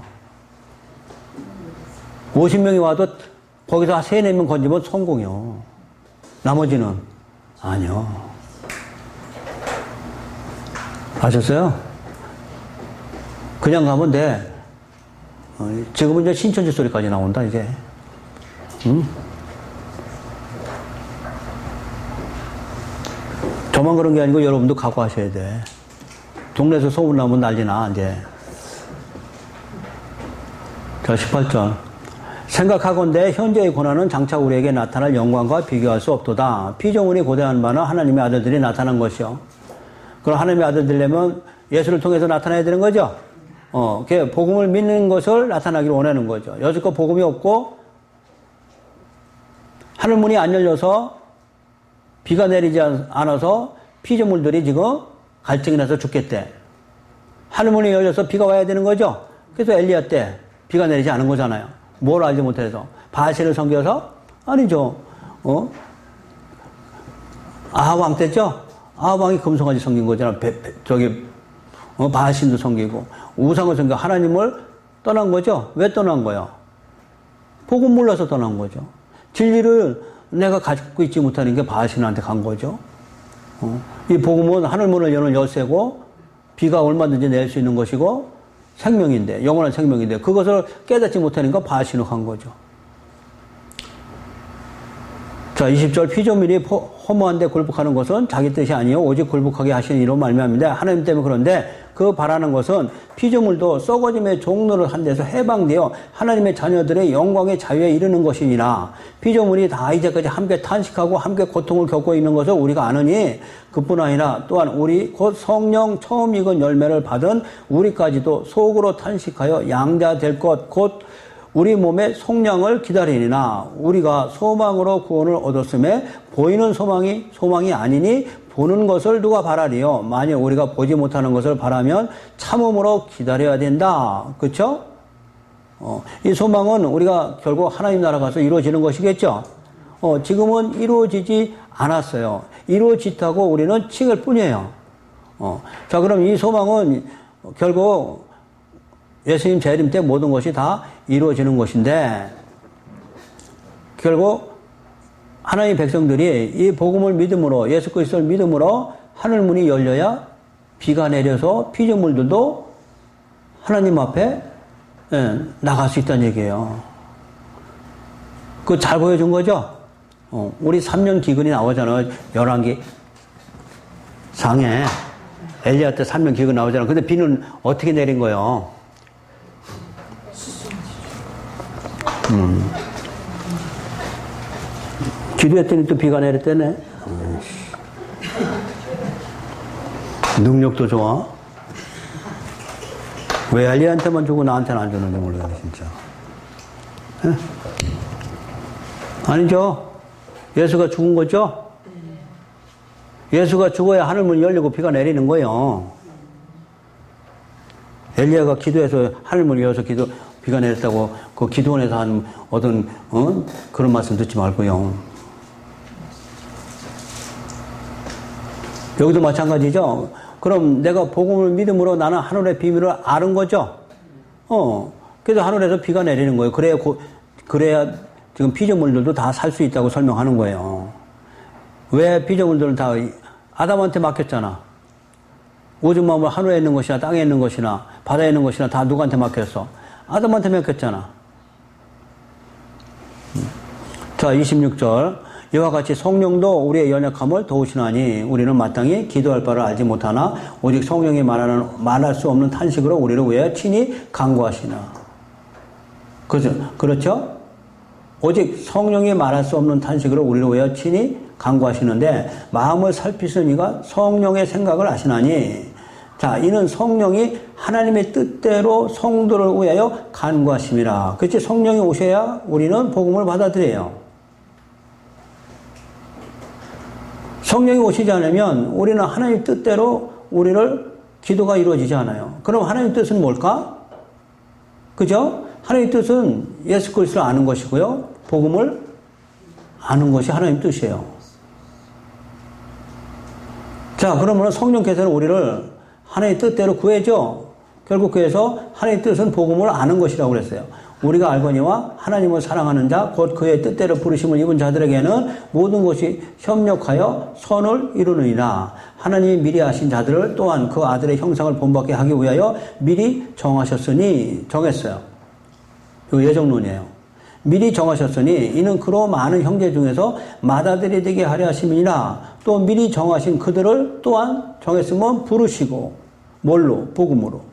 50명이 와도 거기서 3, 4명 건지면 성공이요. 나머지는 아니요. 아셨어요? 그냥 가면 돼. 지금은 이제 신천지 소리까지 나온다 이제. 응? 저만 그런 게 아니고 여러분도 각오하셔야 돼. 동네에서 소문나면 난리나 이제. 자, 18절. 생각하건대 현재의 고난은 장차 우리에게 나타날 영광과 비교할 수 없도다. 피조물이 고대한 바는 하나님의 아들들이 나타난 것이요. 그럼 하나님의 아들 되려면 예수를 통해서 나타나야 되는 거죠. 복음을 믿는 것을 나타나기를 원하는 거죠. 여지껏 복음이 없고 하늘문이 안 열려서 비가 내리지 않아서 피조물들이 지금 갈증이 나서 죽겠대. 하늘문이 열려서 비가 와야 되는 거죠. 그래서 엘리야 때 비가 내리지 않은 거잖아요. 뭘 알지 못해서. 바알신을 섬겨서? 아니죠. 아합 왕 때죠? 아합 왕이 금송아지 섬긴 거잖아. 바알신도 섬기고 우상을 섬기고 하나님을 떠난 거죠. 왜 떠난 거예요? 복음 몰라서 떠난 거죠. 진리를 내가 가지고 있지 못하는 게 바알신한테 간 거죠. 이 복음은 하늘문을 여는 열쇠고 비가 얼마든지 낼 수 있는 것이고 생명인데, 영원한 생명인데 그것을 깨닫지 못하니까 바알신을 간 거죠. 자, 20절. 피조물이 허무한데 굴복하는 것은 자기 뜻이 아니요 오직 굴복하게 하시는 이로 말미암는데 하나님 때문에. 그런데 그 바라는 것은 피조물도 썩어짐의 종로를 한 데서 해방되어 하나님의 자녀들의 영광의 자유에 이르는 것이니라. 피조물이 다 이제까지 함께 탄식하고 함께 고통을 겪고 있는 것을 우리가 아느니 그뿐 아니라 또한 우리 곧 성령 처음 익은 열매를 받은 우리까지도 속으로 탄식하여 양자될 것 곧 우리 몸의 속량을 기다리니나 우리가 소망으로 구원을 얻었음에 보이는 소망이 아니니 보는 것을 누가 바라리요. 만약 우리가 보지 못하는 것을 바라면 참음으로 기다려야 된다. 그렇죠? 이 소망은 우리가 결국 하나님 나라 가서 이루어지는 것이겠죠. 지금은 이루어지지 않았어요. 이루어지다고 우리는 칭할 뿐이에요. 자, 그럼 이 소망은 결국 예수님 재림 때 모든 것이 다 이루어지는 것인데, 결국 하나님 백성들이 이 복음을 믿음으로, 예수 그리스도를 믿음으로 하늘 문이 열려야 비가 내려서 피조물들도 하나님 앞에 나갈 수 있다는 얘기예요. 그거 잘 보여준 거죠? 우리 3년 기근이 나오잖아요. 열왕기 상에 엘리야 때 3년 기근 나오잖아요. 근데 비는 어떻게 내린 거예요? 기도했더니 또 비가 내렸다네. 능력도 좋아. 왜 엘리야한테만 주고 나한테는 안 주는지 모르겠네, 진짜. 에? 아니죠. 예수가 죽은 거죠? 예수가 죽어야 하늘문이 열리고 비가 내리는 거예요. 엘리야가 기도해서 하늘문이 열어서 비가 내렸다고 그 기도원에서 한 어떤 그런 말씀 듣지 말고요. 여기도 마찬가지죠. 그럼 내가 복음을 믿음으로 나는 하늘의 비밀을 아는 거죠. 그래서 하늘에서 비가 내리는 거예요. 그래야 지금 피조물들도 다 살 수 있다고 설명하는 거예요. 왜 피조물들은 다 아담한테 맡겼잖아. 오직 마음으로 하늘에 있는 것이나 땅에 있는 것이나 바다에 있는 것이나 다 누구한테 맡겼어? 아담한테 맡겼잖아. 자, 26절. 이와 같이 성령도 우리의 연약함을 도우시나니 우리는 마땅히 기도할 바를 알지 못하나 오직 성령이 말할 수 없는 탄식으로 우리를 위하여 친히 간구하시나. 그렇죠? 오직 성령이 말할 수 없는 탄식으로 우리를 위하여 친히 간구하시는데 마음을 살피시는 이가 성령의 생각을 아시나니. 자, 이는 성령이 하나님의 뜻대로 성도를 위하여 간구하심이라. 그렇지? 성령이 오셔야 우리는 복음을 받아들여요. 성령이 오시지 않으면 우리는 하나님 뜻대로 기도가 이루어지지 않아요. 그럼 하나님 뜻은 뭘까? 그죠? 하나님 뜻은 예수 그리스도를 아는 것이고요. 복음을 아는 것이 하나님 뜻이에요. 자, 그러면 성령께서는 우리를 하나님 뜻대로 구해줘. 결국 그래서 하나님 뜻은 복음을 아는 것이라고 그랬어요. 우리가 알거니와 하나님을 사랑하는 자, 곧 그의 뜻대로 부르심을 입은 자들에게는 모든 것이 협력하여 선을 이루느니라. 하나님이 미리 하신 자들을 또한 그 아들의 형상을 본받게 하기 위하여 미리 정했어요. 이 예정론이에요. 미리 정하셨으니 이는 그로 많은 형제 중에서 맏아들이 되게 하려 하심이니라. 또 미리 정하신 그들을 또한 정했으면 부르시고. 뭘로? 복음으로.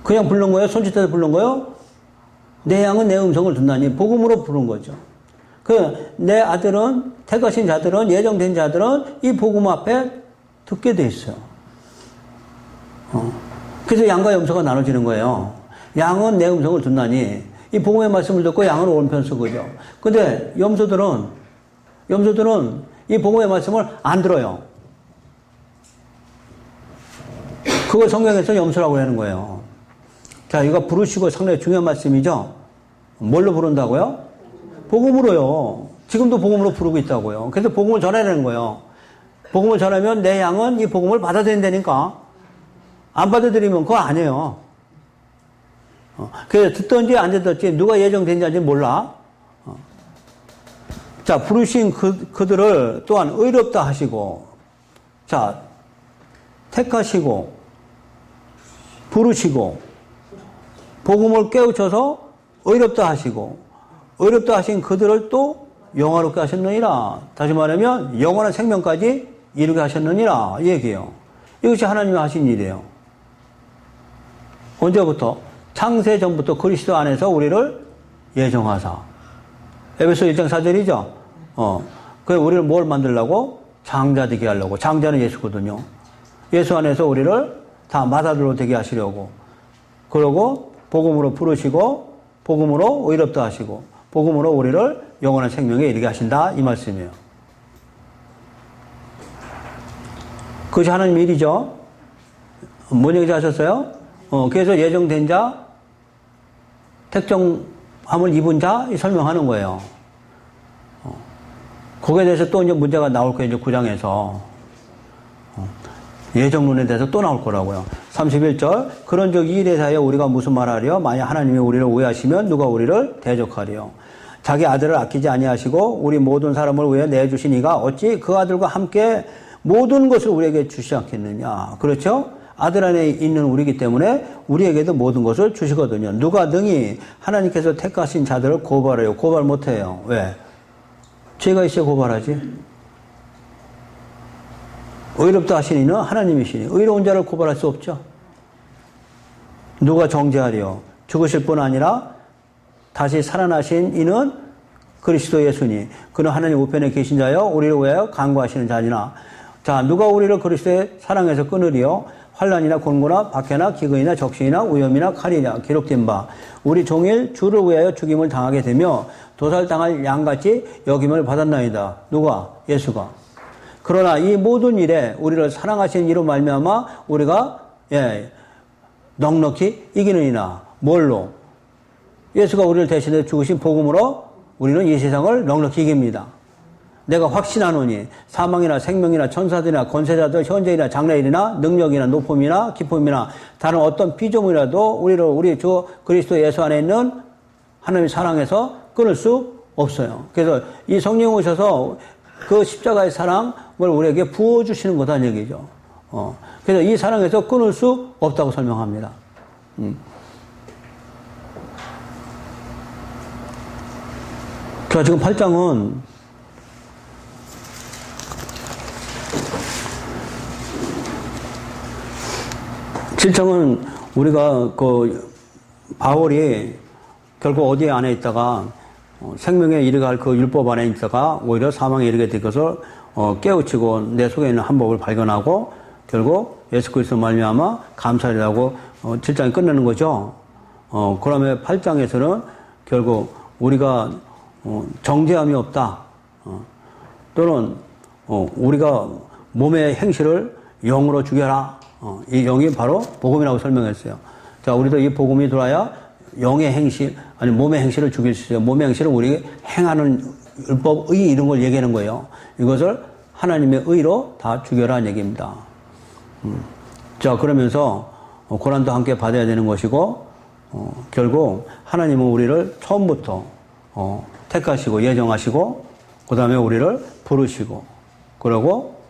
그냥 부른 거예요? 손짓해서 부른 거예요? 내 양은 내 음성을 듣나니. 복음으로 부른 거죠. 내 아들은, 택하신 자들은, 예정된 자들은 이 복음 앞에 듣게 돼 있어요. 그래서 양과 염소가 나눠지는 거예요. 양은 내 음성을 듣나니. 이 복음의 말씀을 듣고 양은 오른편 서고죠. 근데 염소들은 이 복음의 말씀을 안 들어요. 그걸 성경에서 염소라고 하는 거예요. 자, 이거 부르시고 상당히 중요한 말씀이죠. 뭘로 부른다고요? 복음으로요. 지금도 복음으로 부르고 있다고요. 그래서 복음을 전해야 되는 거예요. 복음을 전하면 내 양은 이 복음을 받아들인다니까. 안 받아들이면 그거 아니에요. 그래서 듣든지 안 듣든지 누가 예정된 자인지 몰라. 자, 부르신 그들을 또한 의롭다 하시고, 자, 택하시고, 부르시고, 복음을 깨우쳐서 의롭다 하시고, 의롭다 하신 그들을 또 영화롭게 하셨느니라. 다시 말하면 영원한 생명까지 이루게 하셨느니라 이 얘기예요. 이것이 하나님이 하신 일이에요. 언제부터? 창세 전부터 그리스도 안에서 우리를 예정하사. 에베소 1장 4절이죠. 그래 우리를 뭘 만들려고? 장자 되게 하려고. 장자는 예수거든요. 예수 안에서 우리를 다 맏아들로 되게 하시려고. 그러고 복음으로 부르시고 복음으로 의롭다 하시고 복음으로 우리를 영원한 생명에 이르게 하신다 이 말씀이에요. 그것이 하나님 일이죠. 뭔 얘기 하셨어요? 그래서 예정된 자, 택정함을 입은 자 설명하는 거예요. 거기에 대해서 또 이제 문제가 나올 거예요. 이제 9장에서. 예정론에 대해서 또 나올 거라고요. 31절. 그런 적 이 일에 대하여 우리가 무슨 말하리요? 만약 하나님이 우리를 오해하시면 누가 우리를 대적하리요? 자기 아들을 아끼지 아니하시고 우리 모든 사람을 위해 내주신 이가 어찌 그 아들과 함께 모든 것을 우리에게 주시지 않겠느냐. 그렇죠? 아들 안에 있는 우리이기 때문에 우리에게도 모든 것을 주시거든요. 누가 능히 하나님께서 택하신 자들을 고발해요? 고발 못해요. 왜? 죄가 있어야 고발하지. 의롭다 하신 이는 하나님이시니 의로운 자를 고발할 수 없죠. 누가 정죄하리요? 죽으실 뿐 아니라 다시 살아나신 이는 그리스도 예수니 그는 하나님 우편에 계신 자여 우리를 위하여 간구하시는 자니라. 자, 누가 우리를 그리스도의 사랑에서 끊으리요? 환난이나 곤고나 박해나 기근이나 적신이나 위험이나 칼이냐 기록된 바 우리 종일 주를 위하여 죽임을 당하게 되며 도살당할 양같이 여김을 받았나이다. 누가? 예수가. 그러나 이 모든 일에 우리를 사랑하시는 이로 말미암아 우리가 넉넉히 이기느니라. 뭘로? 예수가 우리를 대신해 죽으신 복음으로 우리는 이 세상을 넉넉히 이깁니다. 내가 확신하노니 사망이나 생명이나 천사들이나 권세자들 현재이나 장래일이나 능력이나 높음이나 기쁨이나 다른 어떤 피조물이라도 우리를 우리 주 그리스도 예수 안에 있는 하나님의 사랑에서 끊을 수 없어요. 그래서 이 성령이 오셔서 그 십자가의 사랑을 우리에게 부어주시는 거다는 얘기죠. 그래서 이 사랑에서 끊을 수 없다고 설명합니다. 자, 지금 8장은 7장은 우리가 바울이 결국 어디 안에 있다가 생명에 이르게 할 그 율법 안에 있다가 오히려 사망에 이르게 될 것을 깨우치고 내 속에 있는 한 법을 발견하고 결국 예수 그리스도 말미암아 감사리라고 7장이 끝내는 거죠. 그러면 8장에서는 결국 우리가 정죄함이 없다. 또는 우리가 몸의 행실을 영으로 죽여라. 이 영이 바로 복음이라고 설명했어요. 자, 우리도 이 복음이 들어야 영의 행실, 아니 몸의 행실을 죽일 수 있어요. 몸의 행실은 우리 행하는 율법, 의 이런 걸 얘기하는 거예요. 이것을 하나님의 의로 다 죽여라는 얘기입니다. 자, 그러면서 고난도 함께 받아야 되는 것이고 결국 하나님은 우리를 처음부터 택하시고 예정하시고 그 다음에 우리를 부르시고 그러고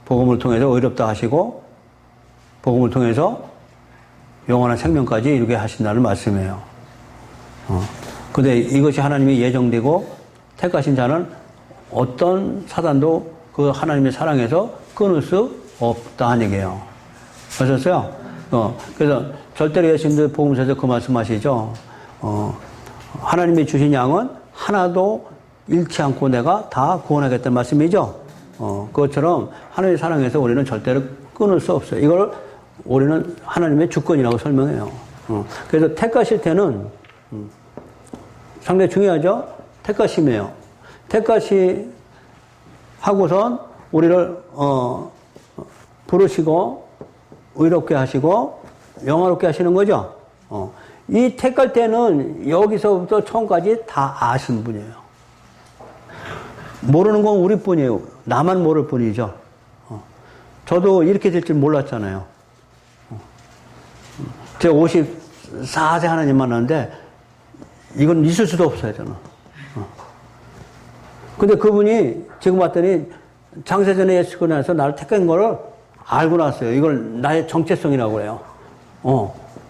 복음을 통해서 의롭다 하시고 복음을 통해서 영원한 생명까지 이루게 하신다는 말씀이에요. 근데 이것이 하나님이 예정되고 택하신 자는 어떤 사단도 그 하나님의 사랑에서 끊을 수 없다는 얘기예요. 아셨어요? 그래서 절대로 예수님도 복음서에서 그 말씀하시죠. 하나님이 주신 양은 하나도 잃지 않고 내가 다 구원하겠다는 말씀이죠. 그것처럼 하나님의 사랑에서 우리는 절대로 끊을 수 없어요. 이걸 우리는 하나님의 주권이라고 설명해요. 그래서 택하실 때는 상당히 중요하죠. 택하심이에요. 택하시 하고선 우리를 부르시고 의롭게 하시고 영화롭게 하시는 거죠. 이 택할 때는 여기서부터 처음까지 다 아신 분이에요. 모르는 건 우리뿐이에요. 나만 모를 뿐이죠. 저도 이렇게 될 줄 몰랐잖아요. 제가 54세 하나님 만났는데 이건 있을 수도 없어요, 저는. 근데 그분이 지금 봤더니 장세전에 예수 그리스도에서 나를 택한 거를 알고 났어요. 이걸 나의 정체성이라고 그래요.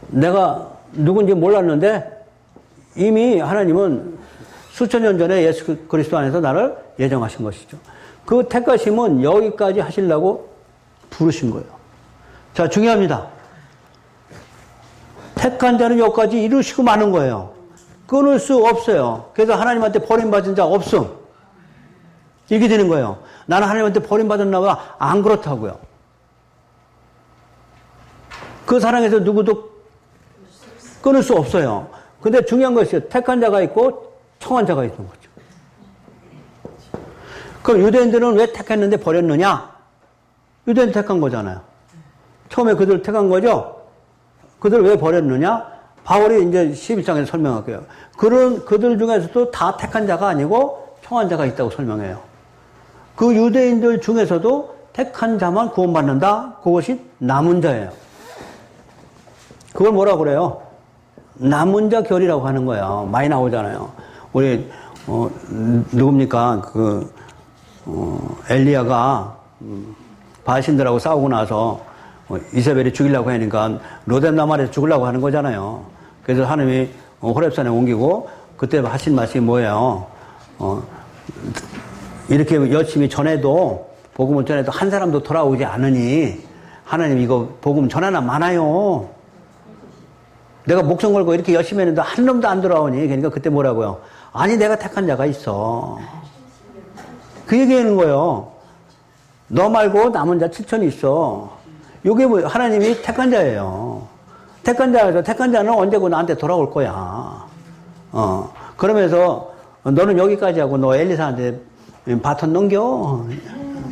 내가 누군지 몰랐는데 이미 하나님은 수천 년 전에 예수 그리스도 안에서 나를 예정하신 것이죠. 그 택하심은 여기까지 하시려고 부르신 거예요. 자, 중요합니다. 택한 자는 여기까지 이루시고 마는 거예요. 끊을 수 없어요. 그래서 하나님한테 버림받은 자 없음. 이렇게 되는 거예요. 나는 하나님한테 버림받았나 봐. 안 그렇다고요. 그 사랑에서 누구도 끊을 수 없어요. 근데 중요한 것이 택한 자가 있고 청한 자가 있는 거죠. 그럼 유대인들은 왜 택했는데 버렸느냐? 유대인 택한 거잖아요. 처음에 그들을 택한 거죠? 그들을 왜 버렸느냐? 바울이 이제 11장에서 설명할게요. 그들 중에서도 다 택한 자가 아니고 청한 자가 있다고 설명해요. 그 유대인들 중에서도 택한 자만 구원받는다? 그것이 남은 자예요. 그걸 뭐라고 그래요? 남은 자 결이라고 하는 거예요. 많이 나오잖아요. 우리, 누굽니까? 엘리야가, 바신들하고 싸우고 나서, 이세벨이 죽이려고 하니까, 로뎀나말에서 죽이려고 하는 거잖아요. 그래서 하나님이 호렙산에 옮기고, 그때 하신 말씀이 뭐예요? 이렇게 열심히 전해도, 복음을 전해도 한 사람도 돌아오지 않으니, 하나님 이거 복음 전하나 많아요. 내가 목숨 걸고 이렇게 열심히 했는데 한 놈도 안 돌아오니. 그러니까 그때 뭐라고요? 아니, 내가 택한 자가 있어. 그 얘기하는 거예요. 너 말고 남은 자 7천이 있어. 이게 뭐, 하나님이 택한 자예요. 택한 자에서, 택한 자는 언제고 나한테 돌아올 거야. 그러면서, 너는 여기까지 하고 너 엘리사한테 바톤 넘겨.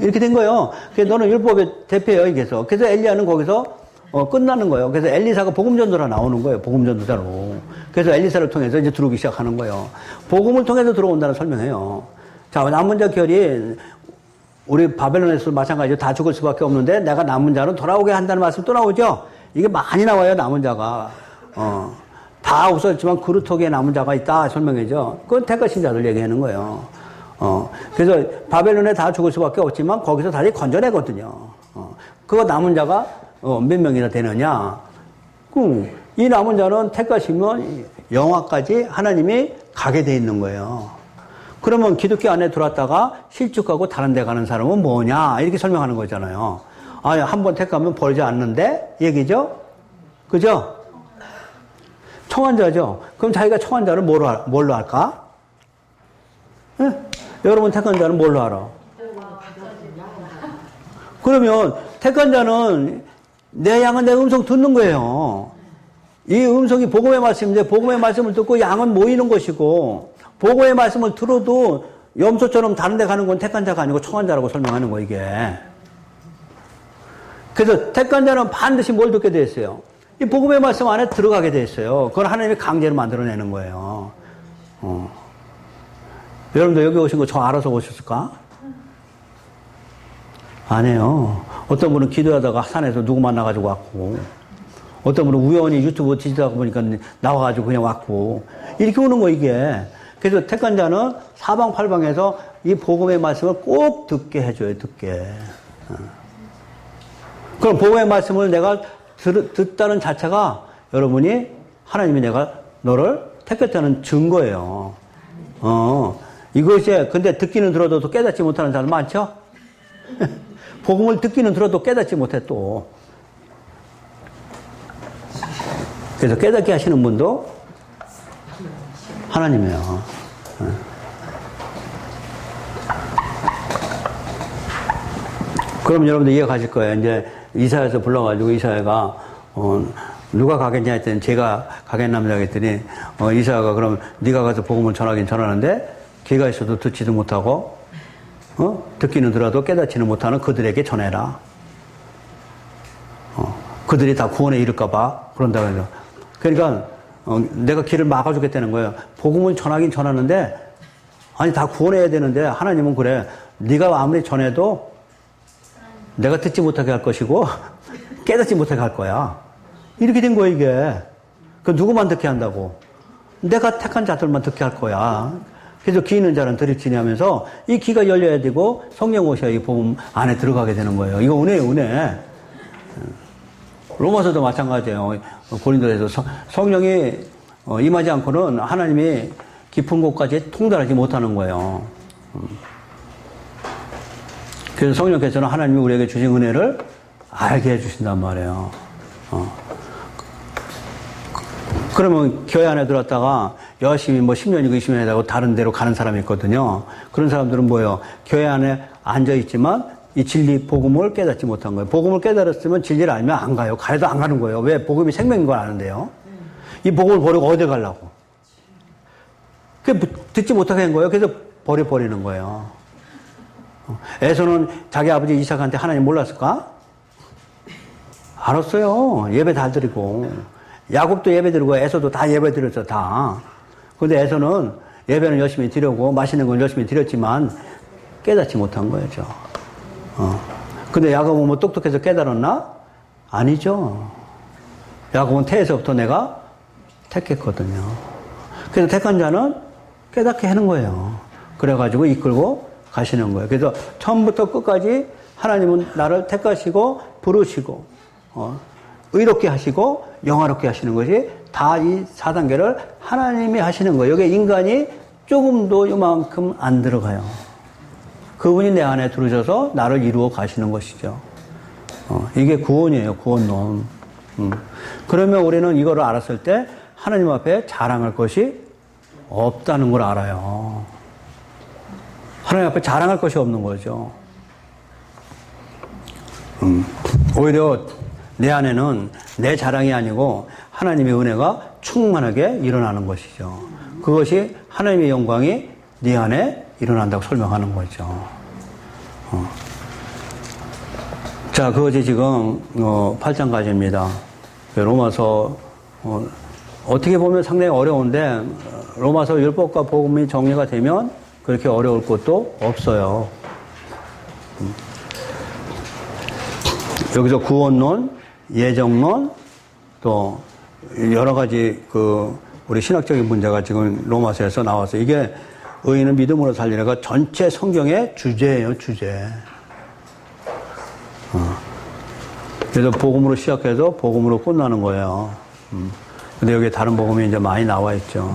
이렇게 된 거예요. 그래서 너는 율법의 대표예요, 여기서. 그래서 엘리야는 거기서 끝나는 거예요. 그래서 엘리사가 복음 전도로 나오는 거예요. 복음 전도자로. 그래서 엘리사를 통해서 이제 들어오기 시작하는 거예요. 복음을 통해서 들어온다는 설명해요. 자, 남은 자 결이 우리 바벨론에서도 마찬가지로 다 죽을 수밖에 없는데 내가 남은 자는 돌아오게 한다는 말씀 또 나오죠. 이게 많이 나와요. 남은 자가. 다 없어졌지만 그루터기에 남은 자가 있다 설명해죠. 그건 택하신 자들 얘기하는 거예요. 그래서 바벨론에 다 죽을 수밖에 없지만 거기서 다시 건져내거든요. 그거 남은 자가 몇 명이나 되느냐? 이 남은 자는 택하시면 영화까지 하나님이 가게 돼 있는 거예요. 그러면 기독교 안에 들어왔다가 실족하고 다른 데 가는 사람은 뭐냐? 이렇게 설명하는 거잖아요. 아, 한번 택하면 버리지 않는데? 얘기죠? 그죠? 청환자죠? 그럼 자기가 청환자를 뭘로 할까? 네? 여러분 택한 자는 뭘로 알아? 그러면 택한 자는 내 양은 내 음성 듣는 거예요. 이 음성이 복음의 말씀인데 복음의 말씀을 듣고 양은 모이는 것이고 복음의 말씀을 들어도 염소처럼 다른 데 가는 건 택한 자가 아니고 청한 자라고 설명하는 거 이게. 그래서 택한 자는 반드시 뭘 듣게 돼 있어요? 이 복음의 말씀 안에 들어가게 돼 있어요. 그건 하나님이 강제로 만들어내는 거예요. 여러분들 여기 오신 거 저 알아서 오셨을까? 아니에요. 어떤 분은 기도하다가 산에서 누구 만나가지고 왔고, 어떤 분은 우연히 유튜브 뒤지다가 보니까 나와가지고 그냥 왔고, 이렇게 오는 거, 이게. 그래서 택한 자는 사방팔방에서 이 복음의 말씀을 꼭 듣게 해줘요, 듣게. 그럼 복음의 말씀을 내가 듣다는 자체가 여러분이 하나님이 내가 너를 택했다는 증거예요. 이것이, 근데 듣기는 들어도 또 깨닫지 못하는 사람 많죠? 복음을 듣기는 들어도 깨닫지 못해 또. 그래서 깨닫게 하시는 분도 하나님이에요. 그럼 여러분들 이해 가실 거예요. 이제 이사야에서 불러가지고 이사야가 누가 가겠냐 했더니 제가 가겠납니다 했더니 이사야가 그럼 네가 가서 복음을 전하긴 전하는데 귀가 있어도 듣지도 못하고 듣기는 들어도 깨닫지는 못하는 그들에게 전해라. 그들이 다 구원에 이를까봐 그런다고 해서. 그러니까 내가 길을 막아주겠다는 거예요. 복음을 전하긴 전하는데 아니 다 구원해야 되는데 하나님은 그래. 네가 아무리 전해도 내가 듣지 못하게 할 것이고 깨닫지 못하게 할 거야. 이렇게 된 거야 이게. 그 누구만 듣게 한다고? 내가 택한 자들만 듣게 할 거야. 그래서 귀 있는 자는 들을지니 하면서 이 귀가 열려야 되고 성령 오셔야 이 복음 안에 들어가게 되는 거예요. 이거 은혜예요, 은혜. 로마서도 마찬가지예요. 고린도에서 성령이 임하지 않고는 하나님이 깊은 곳까지 통달하지 못하는 거예요. 그래서 성령께서는 하나님이 우리에게 주신 은혜를 알게 해주신단 말이에요. 그러면 교회 안에 들었다가 열심히 10년이고 20년이 되고 다른 데로 가는 사람이 있거든요. 그런 사람들은 뭐예요? 교회 안에 앉아있지만 이 진리, 복음을 깨닫지 못한 거예요. 복음을 깨달았으면 진리를 알면 안 가요. 가도 안 가는 거예요. 왜? 복음이 생명인 걸 아는데요. 이 복음을 버리고 어디 가려고? 듣지 못하게 한 거예요. 그래서 버리는 거예요. 에서는 자기 아버지 이삭한테 하나님 몰랐을까? 알았어요. 예배 다 드리고. 야곱도 예배 드리고 에서도 다 예배 드렸어, 다. 근데 에서는 예배는 열심히 드리고 맛있는 건 열심히 드렸지만 깨닫지 못한 거죠. 근데 야곱은 뭐 똑똑해서 깨달았나? 아니죠. 야곱은 태에서부터 내가 택했거든요. 그래서 택한 자는 깨닫게 하는 거예요. 그래가지고 이끌고 가시는 거예요. 그래서 처음부터 끝까지 하나님은 나를 택하시고 부르시고 의롭게 하시고 영화롭게 하시는 것이 다 이 4단계를 하나님이 하시는 거예요. 여기에 인간이 조금도 이만큼 안 들어가요. 그분이 내 안에 들어오셔서 나를 이루어 가시는 것이죠. 이게 구원이에요. 구원론. 그러면 우리는 이거를 알았을 때 하나님 앞에 자랑할 것이 없다는 걸 알아요. 하나님 앞에 자랑할 것이 없는 거죠. 오히려 내 안에는 내 자랑이 아니고 하나님의 은혜가 충만하게 일어나는 것이죠. 그것이 하나님의 영광이 네 안에 일어난다고 설명하는 거죠. 자, 그것이 지금 8장까지입니다. 로마서 어떻게 보면 상당히 어려운데 로마서 율법과 복음이 정리가 되면 그렇게 어려울 것도 없어요. 여기서 구원론, 예정론, 또 여러 가지 우리 신학적인 문제가 지금 로마서에서 나와서 이게 의인은 믿음으로 살리라가 전체 성경의 주제예요, 주제. 그래서 복음으로 시작해서 복음으로 끝나는 거예요. 근데 여기 다른 복음이 이제 많이 나와 있죠.